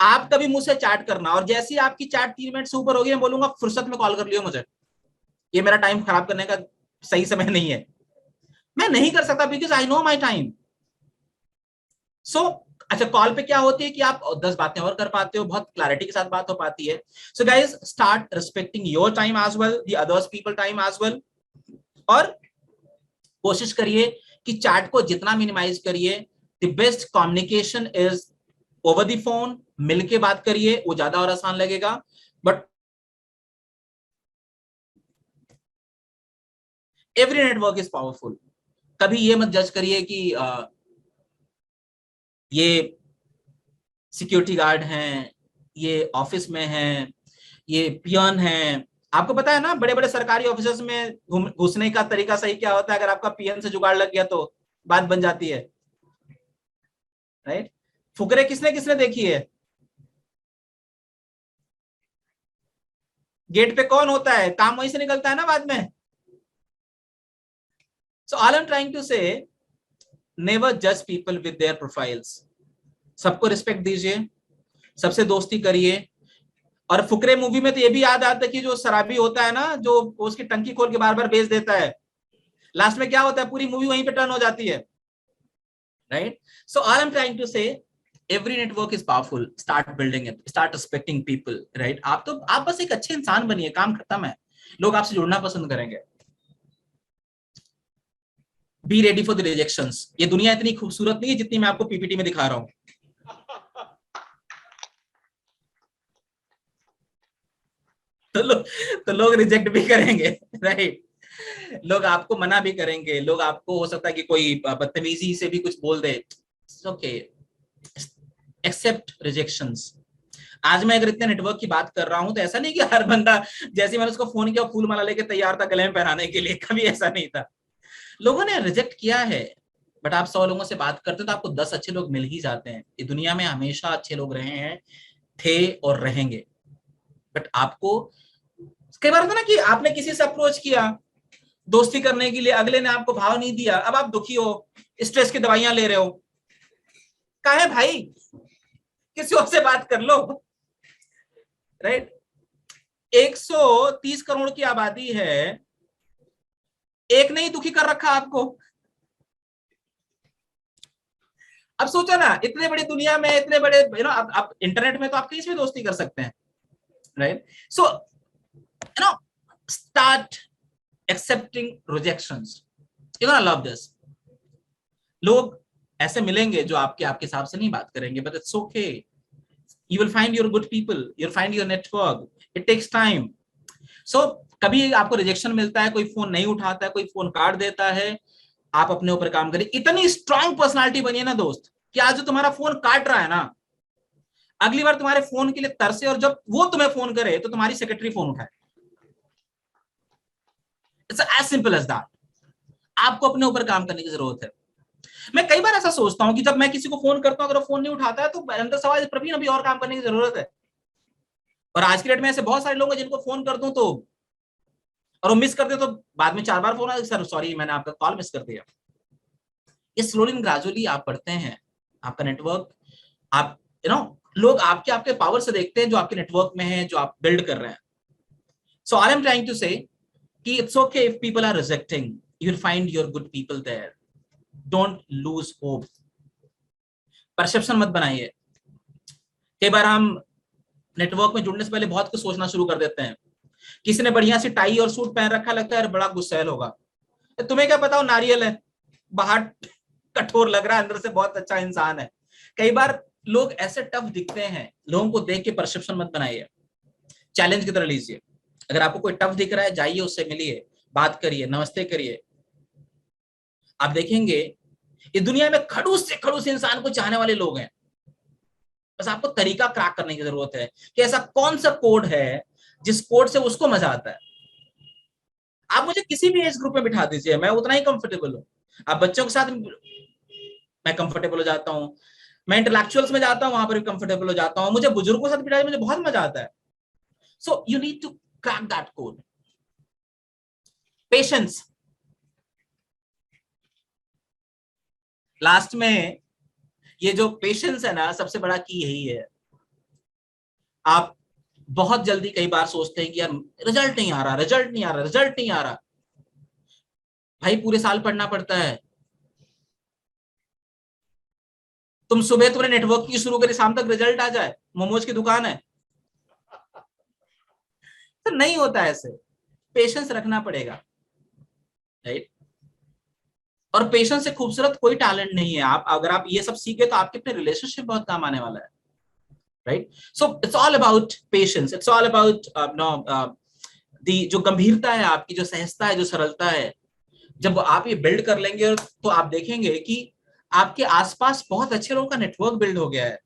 आप कभी मुझसे चैट करना, और जैसे ही आपकी चैट 3 मिनट से ऊपर होगी, मैं बोलूंगा फुर्सत में कॉल कर लियो मुझे, ये मेरा टाइम खराब करने का सही समय नहीं है। मैं नहीं कर सकता because I know my time. So अच्छा, कॉल पे क्या होती है कि आप 10 बातें और कर पाते हो, बहुत क्लैरिटी के साथ बात हो पाती है। So guys, start respecting your time as well, the others people time as well, और कोशिश करिए कि चैट को जितना मिनिमाइज करिए। The best communication is over the phone, मिलके बात करिए, वो ज्यादा और आसान लगेगा। But every network is powerful. कभी ये मत जज करिए कि ये सिक्योरिटी गार्ड हैं, ये ऑफिस में हैं, ये पियन हैं। आपको पता है ना, बड़े बड़े सरकारी ऑफिसर्स में घुसने का तरीका सही क्या होता है? अगर आपका पियन से जुगाड़ लग गया तो बात बन जाती है, राइट? फुकरे किसने किसने देखी है? गेट पे कौन होता है, काम वहीं से निकलता है ना बाद में। So all I am trying to say, never जज पीपल विद देयर प्रोफाइल्स। सबको रिस्पेक्ट दीजिए, सबसे दोस्ती करिए। और फुकरे मूवी में तो ये भी याद आता है कि जो शराबी होता है ना, जो उसकी टंकी खोल के बार बार बेच देता है, लास्ट में क्या होता है? पूरी मूवी वहीं पे टर्न हो जाती है, right? So all I am trying to say, every network is powerful, start building it, start respecting people, right? आप बस एक अच्छे इंसान बनिए, काम खत्म है। लोग आपसे जुड़ना पसंद करेंगे। Be ready for the rejections. ये दुनिया इतनी खूबसूरत नहीं है जितनी मैं आपको पीपीटी में दिखा रहा हूं। तो लोग रिजेक्ट भी करेंगे, राइट? लोग आपको मना भी करेंगे, लोग आपको हो सकता है कि कोई बदतमीजी से भी कुछ बोल दे। Okay, accept rejections. आज मैं अगर इतने नेटवर्क की बात कर रहा हूं तो ऐसा नहीं कि हर बंदा, जैसे मैंने उसको फोन किया, फूल माला लेके तैयार था गले में पहनाने के लिए, कभी ऐसा नहीं था। लोगों ने रिजेक्ट किया है, बट आप 100 लोगों से बात करते हो तो आपको 10 अच्छे लोग मिल ही जाते हैं। ये दुनिया में हमेशा अच्छे लोग रहे हैं, थे और रहेंगे। बट आपको कई बार होता ना कि आपने किसी से अप्रोच किया दोस्ती करने के लिए, अगले ने आपको भाव नहीं दिया, अब आप दुखी हो, स्ट्रेस की दवाइयां ले रहे हो। कहा है भाई, किसी और से बात कर लो, राइट? 130 करोड़ की आबादी है, एक ने ही दुखी कर रखा आपको। अब सोचो ना, इतने बड़ी दुनिया में, इतने बड़े आप इंटरनेट में तो आप कहीं से भी दोस्ती कर सकते हैं, right? So start accepting rejections. You gonna love this. लोग ऐसे मिलेंगे जो आपके आपके हिसाब से नहीं बात करेंगे, but it's okay. You will find your good people, you will find your network. It takes time. So कभी आपको रिजेक्शन मिलता है, कोई फोन नहीं उठाता है, कोई फोन काट देता है, आप अपने ऊपर काम करिए। इतनी स्ट्रांग पर्सनालिटी बनिए ना दोस्त, कि आज जो तुम्हारा फोन काट रहा है ना, अगली बार तुम्हारे फोन के लिए तरसे, और जब वो तुम्हें फोन करे तो तुम्हारी सेक्रेटरी फोन उठाए। It's as simple as that. आपको अपने ऊपर काम करने की जरूरत है। मैं कई बार ऐसा सोचता हूं कि जब मैं किसी को फोन करता हूं, अगर वो फोन नहीं उठाता है, तो अंदर सवाल, प्रवीण अभी और काम करने की जरूरत है। और आज की डेट में ऐसे बहुत सारे लोग हैं जिनको फोन कर दूं तो, और वो मिस कर दे तो बाद में 4 बार फोन आया, सर सॉरी मैंने आपका कॉल मिस कर दिया। ये स्लोली एंड ग्रेजुअली आप बढ़ते हैं, आपका नेटवर्क, आप लोग आपके आपके पावर से देखते हैं जो आपके नेटवर्क में है, जो आप बिल्ड कर रहे हैं। So I am trying to say कि it's okay if people are rejecting, you will find your good people there. Don't lose hope. Perception मत बनाइए। कई बार हम नेटवर्क में जुड़ने से पहले बहुत कुछ सोचना शुरू कर देते हैं। किसी ने बढ़िया सी टाई और सूट पहन रखा, लगता है बड़ा गुस्सैल होगा। तुम्हें क्या पता वो नारियल है, बाहर कठोर लग रहा है, अंदर से बहुत अच्छा इंसान है। कई बार लोग ऐसे टफ दिखते हैं, लोगों को देख के परसेप्शन मत बनाइए, चैलेंज की तरह लीजिए। अगर आपको कोई टफ दिख रहा है, जाइए उससे मिलिए, बात करिए, नमस्ते करिए। आप देखेंगे इस दुनिया में खड़ूस से खड़ूस इंसान को चाहने वाले लोग हैं। बस आपको तरीका क्रैक करने की जरूरत है कि ऐसा कौन सा कोड है जिस कोड से उसको मजा आता है। आप मुझे किसी भी एज ग्रुप में बिठा दीजिए, मैं उतना ही कंफर्टेबल हूँ। आप बच्चों के साथ मैं कंफर्टेबल हो जाता हूँ, मैं इंटेलेक्चुअल्स में जाता हूँ, वहां पर भी कंफर्टेबल हो जाता हूँ, मुझे बुजुर्गों के साथ बिठाए मुझे बहुत मजा आता है। So you need to crack that code. Patience, last में ये जो पेशेंस है ना, सबसे बड़ा की यही है। आप बहुत जल्दी कई बार सोचते हैं कि यार रिजल्ट नहीं आ रहा, रिजल्ट नहीं आ रहा, रिजल्ट नहीं आ रहा। भाई पूरे साल पढ़ना पड़ता है। तुम सुबह तुमने नेटवर्किंग शुरू करी, शाम तक रिजल्ट आ जाए, मोमोज की दुकान है, तो नहीं होता ऐसे। पेशेंस रखना पड़ेगा, राइट। और पेशेंस से खूबसूरत कोई टैलेंट नहीं है। आप अगर आप ये सब सीखे तो आपके अपने रिलेशनशिप बहुत काम आने वाला है, right. So it's all about patience, it's all about know the, जो गंभीरता है आपकी, जो सहजता है, जो सरलता है। जब आप ये बिल्ड कर लेंगे तो आप देखेंगे कि आपके आसपास बहुत अच्छे लोगों का नेटवर्क बिल्ड हो गया है।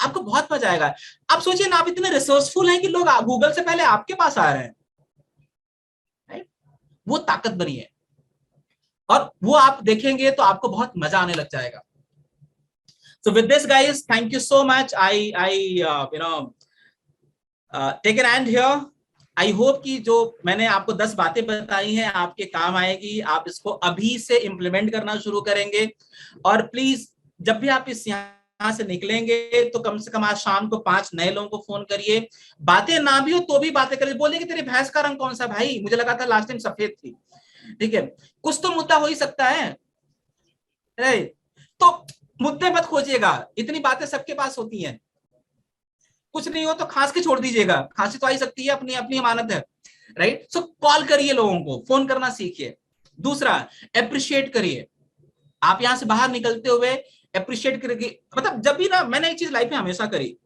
आपको बहुत मजा आएगा। आप सोचिए ना, आप इतने रिसोर्सफुल हैं कि लोग गूगल से पहले आपके पास आ रहे हैं, राइट। वो ताकत बनी है, और वो आप देखेंगे तो आपको बहुत मजा आने लग जाएगा। So with this, guys, thank you so much. I take an end here. I hope कि जो मैंने आपको 10 बातें बताई हैं आपके काम आएगी, आप इसको अभी से इंप्लीमेंट करना शुरू करेंगे। और प्लीज जब भी आप इस यहाँ से निकलेंगे तो कम से कम आज शाम को 5 नए लोगों को फोन करिए। बातें ना भी हो तो भी बातें करिए, बोलिए कि तेरी भैंस का रंग कौन सा भाई, मुझे लगा था लास्ट टाइम सफेद थी। ठीक है, कुछ तो मुद्दा हो ही सकता है, राइट। तो मुद्दे मत खोजिएगा, इतनी बातें सबके पास होती हैं। कुछ नहीं हो तो खांस के छोड़ दीजिएगा, खांसी तो आ ही सकती है, अपनी अपनी अमानत है, राइट। सो कॉल करिए, लोगों को फोन करना सीखिए। दूसरा, अप्रिशिएट करिए। आप यहां से बाहर निकलते हुए अप्रिशिएट करिए। मतलब जब भी ना, मैंने एक चीज लाइफ में हमेशा करी,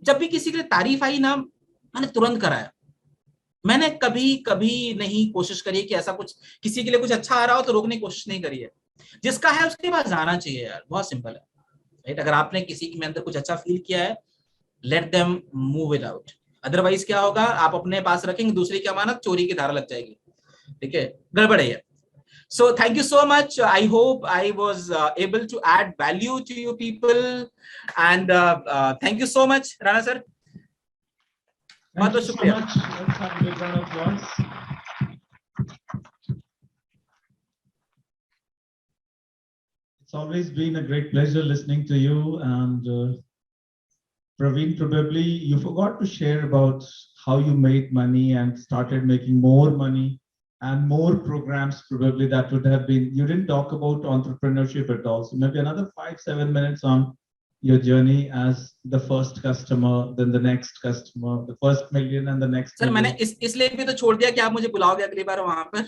जब भी किसी के लिए तारीफ आई ना, मैंने तुरंत कराया। मैंने कभी कभी नहीं कोशिश करी कि ऐसा कुछ, किसी के लिए कुछ अच्छा आ रहा हो तो रोकने की कोशिश नहीं करी है। जिसका है उसके पास जाना चाहिए यार, बहुत सिंपल है, राइट। अगर आपने किसी के अंदर कुछ अच्छा फील किया है, let them move it out. Otherwise क्या होगा, आप अपने पास रखेंगे, दूसरी की अमानत चोरी की धारा लग जाएगी, ठीक है, गड़बड़ है। So thank you so much. I hope I was able to add value to you people, and thank you so much, Rana sir. Thank you so much. Let's have a big round of applause. It's always been a great pleasure listening to you, and Praveen, probably you forgot to share about how you made money and started making more money and more programs. Probably that would have been, you didn't talk about entrepreneurship at all. So maybe another 5-7 minutes on your journey as the first customer, then the next customer, the first million and the next sir मैंने million. इसलिए भी तो छोड़ दिया कि आप मुझे बुलाओगे अगली बार वहां पर।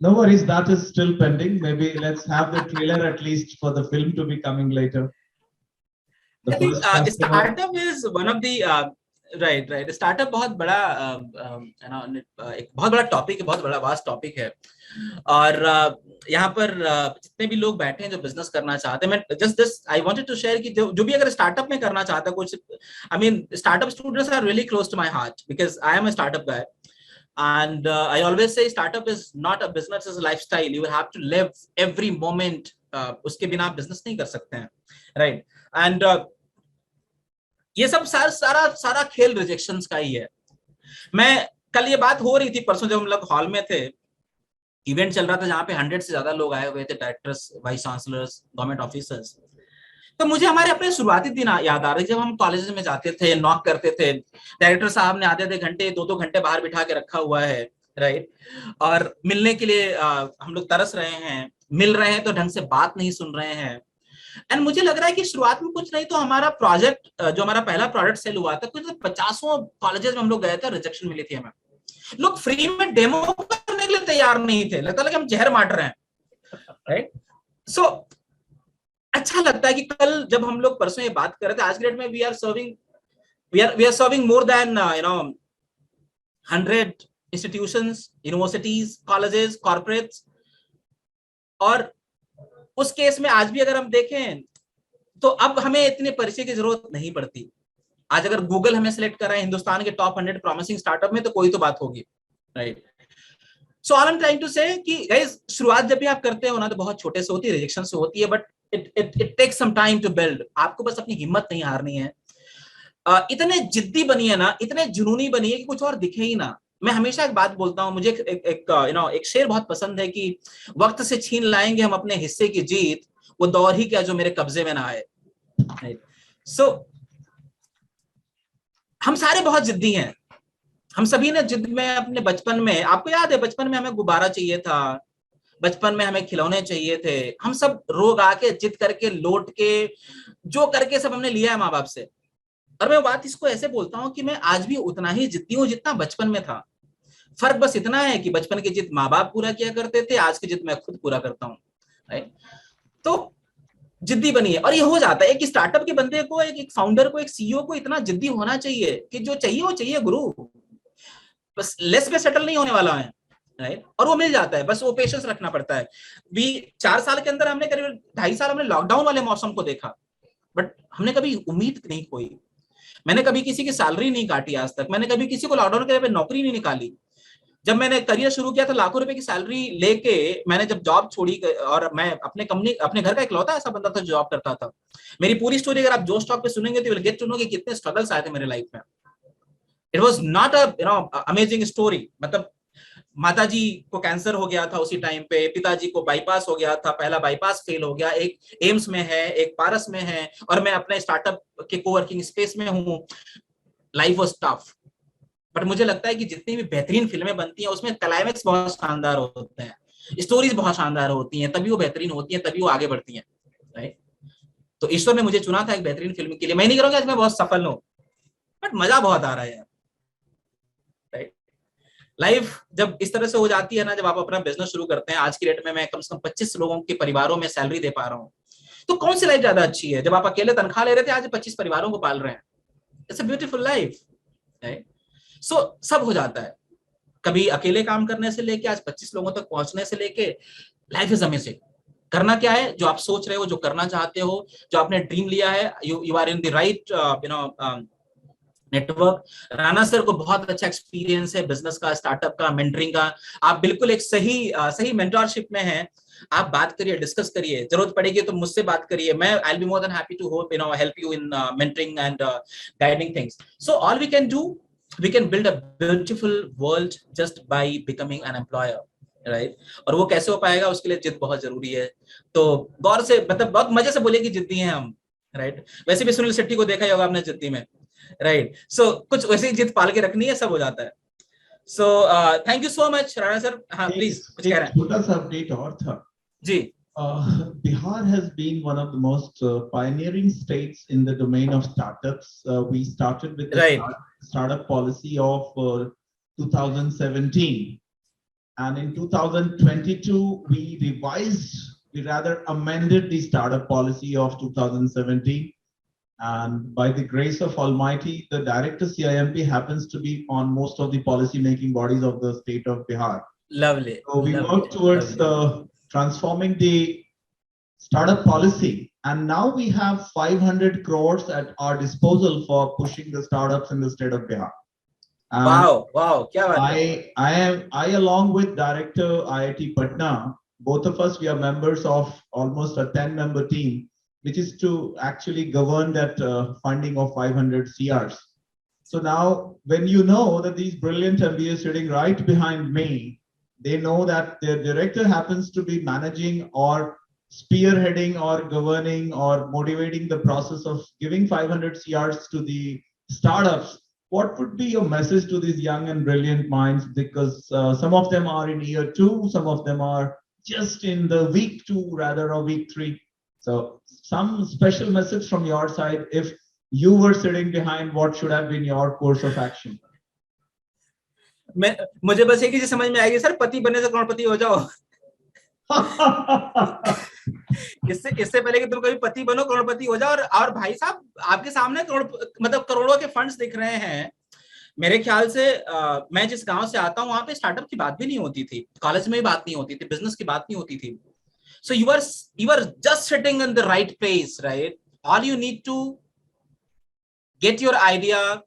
No worries, that is still pending. Maybe let's have the trailer at least for the film to be coming later. The I think first customer. startup is one of the right startup बहुत बड़ा एक बहुत बड़ा topic है, बहुत बड़ा vast topic है। और यहाँ पर जितने भी लोग बैठे हैं जो बिजनेस करना चाहते हैं, मैं just this I wanted to share कि जो भी अगर स्टार्टअप में करना चाहता है कुछ, I mean startup students are really close to my heart because I am a startup guy. And I always say startup is not a business, it's a lifestyle. You will have to live every moment. उसके बिना आप business नहीं कर सकते हैं, right. And ये सब सारा सारा खेल रिजेक्शंस का ही है। मैं कल ये बात हो रही थी, परसों जब हम लोग हॉल में थे, इवेंट चल रहा था जहाँ पे 100 से ज्यादा लोग आए हुए थे, directors, vice chancellors, government officers. तो मुझे हमारे अपने शुरुआती दिन याद आ रहे, जब हम कॉलेज में जाते थे, नॉक करते थे, डायरेक्टर साहब ने आधे घंटे 2-2 घंटे बाहर बिठा के रखा हुआ है, राइट। और मिलने के लिए हम लोग तरस रहे हैं, मिल रहे हैं तो ढंग से बात नहीं सुन रहे हैं। एंड मुझे लग रहा है कि शुरुआत में कुछ नहीं तो हमारा प्रोजेक्ट, जो हमारा पहला प्रोडक्ट सेल हुआ था, कुछ 50 कॉलेजेस में हम लोग गए थे, रिजेक्शन मिली थी हमें। लोग फ्री में डेमो करने के लिए तैयार नहीं थे, लगता था कि हम जहर बांट रहे हैं, राइट। सो अच्छा लगता है कि कल जब हम लोग परसों ये बात कर रहे थे, आज की डेट में we are serving more than 100 institutions, universities, colleges, corporates. और उस केस में आज भी अगर हम देखें तो अब हमें इतने परिचय की जरूरत नहीं पड़ती। आज अगर गूगल हमें सिलेक्ट कर रहा है हिंदुस्तान के टॉप 100 प्रॉमिसिंग स्टार्टअप में, तो कोई तो बात होगी, right? So all I am trying to say कि गाइस, शुरुआत जब भी आप करते हो ना तो बहुत छोटे से होती है, रिजेक्शन से होती है, but it takes some time to build. आपको बस अपनी हिम्मत नहीं हारनी है। इतने जिद्दी बनिए ना, इतने जुनूनी बनिए कि कुछ और दिखे ही ना। मैं हमेशा एक बात बोलता हूं, मुझे एक शेर बहुत पसंद है कि वक्त से छीन लाएंगे हम अपने हिस्से की जीत, वो दौर ही क्या जो मेरे कब्जे में ना आए। सो हम सारे बहुत जिद्दी हैं। हम सभी ने जिद में अपने बचपन में, आपको याद है बचपन में हमें गुब्बारा चाहिए था, बचपन में हमें खिलौने चाहिए थे, हम सब रोग आके जिद करके लौट के जो करके सब हमने लिया है माँ बाप से। और मैं बात इसको ऐसे बोलता हूं कि मैं आज भी उतना ही जिद्दी हूं जितना बचपन में था। फर्क बस इतना है कि बचपन की जिद माँ बाप पूरा किया करते थे, आज की जिद मैं खुद पूरा करता हूँ, राइट? तो जिद्दी बनिए, और ये हो जाता है। एक स्टार्टअप के बंदे को, एक फाउंडर को, एक सीईओ को इतना जिद्दी होना चाहिए कि जो चाहिए वो चाहिए गुरु, बस लेस में सेटल नहीं होने वाला है, राइट? और वो मिल जाता है, बस वो पेशेंस रखना पड़ता है। भी 4 साल के अंदर हमने करीब 2.5 साल हमने लॉकडाउन वाले मौसम को देखा, बट हमने कभी उम्मीद नहीं खोई। मैंने कभी किसी की सैलरी नहीं काटी आज तक, मैंने कभी किसी को लॉकडाउन के पे नौकरी नहीं निकाली। जब मैंने करियर शुरू किया था लाखों रुपए की सैलरी लेके, मैंने जब जॉब छोड़ी, और मैं अपने कंपनी, अपने घर का इकलौता ऐसा बंदा था जो जॉब करता था। मेरी पूरी स्टोरी अगर आप जोश टॉक पे सुनेंगे तो विल गेट टू नो कि कितने स्ट्रगल्स आए थे मेरे लाइफ में। It was not a amazing story. मतलब माता जी को कैंसर हो गया था उसी टाइम पे, पिताजी को बाईपास हो गया था, पहला बाईपास फेल हो गया, एक एम्स में है, एक पारस में है, और मैं अपने स्टार्टअप के कोवर्किंग स्पेस में हूँ। लाइफ वाज टफ, बट मुझे लगता है कि जितनी भी बेहतरीन फिल्में बनती हैं उसमें क्लाइमेक्स बहुत शानदार होते हैं, स्टोरीज बहुत शानदार होती हैं, तभी वो बेहतरीन होती हैं, तभी वो आगे बढ़ती हैं, राइट? तो ईश्वर ने मुझे चुना था एक बेहतरीन फिल्म के लिए। मैं नहीं करूंगा आज मैं बहुत सफल हूं, बट मजा बहुत आ रहा है, राइट? लाइफ जब इस तरह से हो जाती है ना, जब आप अपना बिजनेस शुरू करते हैं, आज की डेट में मैं कम से कम 25 लोगों के परिवारों में सैलरी दे पा रहा हूँ, तो कौन सी लाइफ ज्यादा अच्छी है? जब आप अकेले तनख्वाह ले रहे थे, आज 25 परिवारों को पाल रहे हैं। It's a beautiful life, right? So सब हो जाता है, कभी अकेले काम करने से लेके आज 25 लोगों तक पहुंचने से लेके। Life is amazing. करना क्या है? जो आप सोच रहे हो, जो करना चाहते हो, जो आपने ड्रीम लिया है, you are in the right network. Rana sir को बहुत अच्छा एक्सपीरियंस है बिजनेस का, स्टार्टअप का, मेंटरिंग का। आप बिल्कुल एक सही मेंटरशिप में हैं। आप बात करिए, डिस्कस करिए, जरूरत पड़ेगी तो मुझसे बात करिए। मैं I will be more than happy to help you in mentoring and guiding things. So all we can do, we can build a beautiful world just by becoming an employer, right? और वो कैसे हो पाएगा, उसके लिए जिद बहुत जरूरी है। तो गौर से, मतलब बहुत मजे से बोले कि जिद्दी हैं हम, राइट? वैसे भी सुनील शेट्टी को देखा ही होगा आपने जिद्दी में, राइट? सो कुछ वैसे ही जिद पाल के रखनी है, सब हो जाता है। So thank you so much Rana sir. हाँ प्लीज, कुछ कह रहे हैं? छोटा सा अपडेट और था जी। Bihar has been one of the most pioneering states in the domain of startups. We started with the right. startup policy of 2017, and in 2022 we revised, we rather amended the startup policy of 2017. And by the grace of Almighty, the director CIMP happens to be on most of the policy making bodies of the state of Bihar. Lovely. So we work towards transforming the startup policy, and now we have 500 crores at our disposal for pushing the startups in the state of Bihar. Wow wow, क्या बात है। I along with director IIT Patna, both of us, we are members of almost a 10-member team, which is to actually govern that funding of 500 CRs. So now, when you know that these brilliant MBAs sitting right behind me, they know that their director happens to be managing or spearheading or governing or motivating the process of giving 500 CRs to the startups. What would be your message to these young and brilliant minds? Because some of them are in year 2, some of them are just in the week 2 rather, or week 3. So some special message from your side, if you were sitting behind, what should have been your course of action? मुझे बस एक ही चीज समझ में आएगी sir, पति बनने से करोड़पति हो जाओ। इससे पहले कि तुम कभी पति बनो, करोड़पति हो जाओ। और भाई साहब, आपके सामने करोड़ों के फंड्स दिख रहे हैं। मेरे ख्याल से मैं जिस गांव से आता हूँ वहां पे स्टार्टअप की बात भी नहीं होती थी, कॉलेज में भी बात नहीं होती थी, बिजनेस की बात नहीं होती थी. So you are just sitting in the right place, right? All you need to get your idea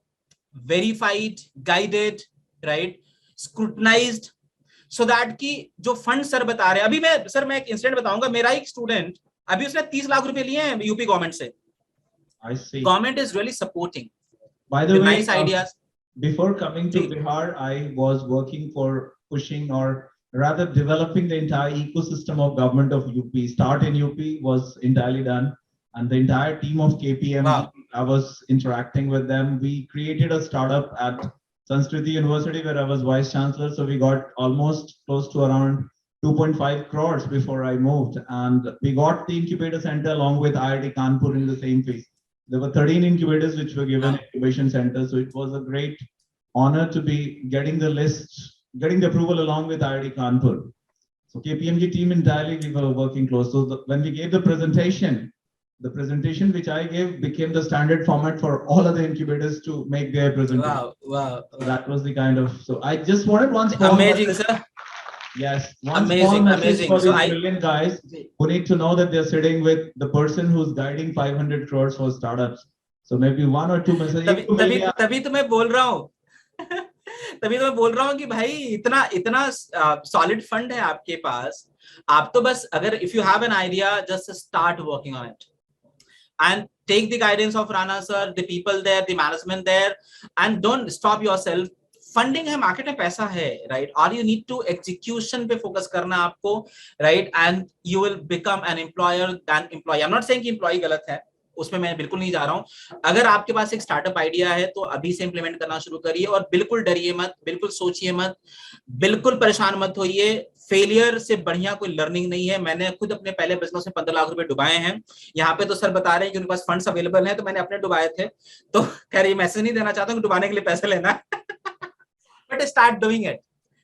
verified, guided, right? Scrutinized, so that कि जो फंड सर बता रहे हैं, अभी मैं एक इंसिडेंट बताऊंगा. मेरा एक स्टूडेंट, अभी उसने 30 लाख रुपए लिए हैं यूपी गवर्नमेंट से. I see. Government is really supporting By the with way, nice ideas. before coming to Bihar, I was working for pushing or rather developing the entire ecosystem of government of UP. Start in UP was entirely done, and the entire team of KPM, Wow. I was interacting with them. We created a startup at Sanskriti University where I was vice chancellor. So we got almost close to around 2.5 crores before I moved, and we got the incubator center along with IIT Kanpur in the same phase. There were 13 incubators which were given incubation centers. So it was a great honor to be getting the list, getting the approval along with IIT Kanpur. So KPMG team entirely, we were working close. So when we gave the presentation which I gave became the standard format for all other incubators to make their presentation. Wow. So that was the kind of, so I just wanted one small Amazing, message. sir. Yes, one Amazing, small message amazing. for So these brilliant guys who need to know that they're sitting with the person who's guiding 500 crores for startups. So maybe one or two messages. तभी तो मैं बोल रहा हूँ तभी तो मैं बोल रहा हूँ कि भाई इतना सॉलिड फंड है आपके पास. आप तो बस अगर if you have an idea, just start working on it and take the guidance of Rana sir, the people there, the management there, and don't stop yourself. Funding है, मार्केट में पैसा है, राइट? All you need to execution पे focus करना आपको, right? And you will become an employer than employ. I am not saying कि employ गलत है, उसमें मैं बिल्कुल नहीं जा रहा हूं. अगर आपके पास एक स्टार्टअप आइडिया है तो अभी से इंप्लीमेंट करना शुरू करिए और बिल्कुल डरिए मत, बिल्कुल सोचिए मत, बिल्कुल परेशान मत होइए. फेलियर से बढ़िया कोई लर्निंग नहीं है. मैंने खुद अपने पहले बिजनेस में 15 लाख रुपए डुबाए हैं. यहाँ पे तो सर बता रहे हैं कि उनके पास फंड्स अवेलेबल हैं, तो मैंने अपने डुबाए थे. तो खैर ये मैसेज नहीं देना चाहता हूँ कि डुबाने के लिए पैसे लेना but start doing it.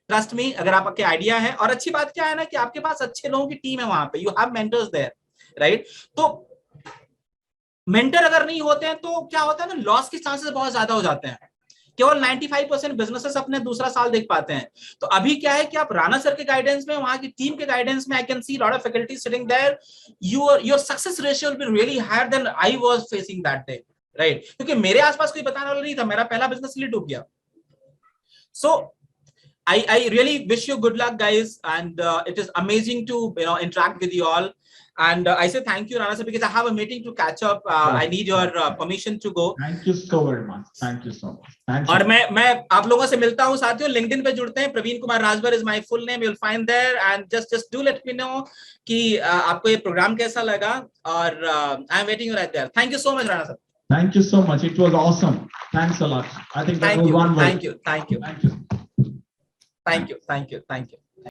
Trust me, अगर आपके आइडिया है, और अच्छी बात क्या है ना कि आपके पास अच्छे लोगों की टीम है वहां पे, you have mentors there, right? तो मेंटर अगर नहीं होते हैं तो क्या होता है ना, लॉस के चांसेस बहुत ज्यादा हो जाते हैं. केवल 95% बिजनेसेस अपने दूसरा साल देख पाते हैं. तो अभी क्या है कि आप राणा सर के गाइडेंस में, वहां की टीम के गाइडेंस में, I can see lot of faculty sitting there, your success ratio will be really higher than I was facing that day, right? क्योंकि मेरे आसपास कोई बताने वाला नहीं था, मेरा पहला बिजनेस लिए डूब गया. So I really wish you good luck, guys, and it is amazing to interact with you all. And I say thank you, Rana sir, because I have a meeting to catch up. I need your permission to go. Thank you so very much. Thank you so much. Thank you. और मैं आप लोगों से मिलता हूँ साथियों. LinkedIn पे जुड़ते हैं. Praveen Kumar Rajbhar is my full name. You'll find there, and just do let me know कि आपको ये प्रोग्राम कैसा लगा. और I'm waiting you right there. Thank you so much, Rana sir. Thank you so much. It was awesome. Thanks a lot. I think that was one word. Thank you. Thank you. Thank you.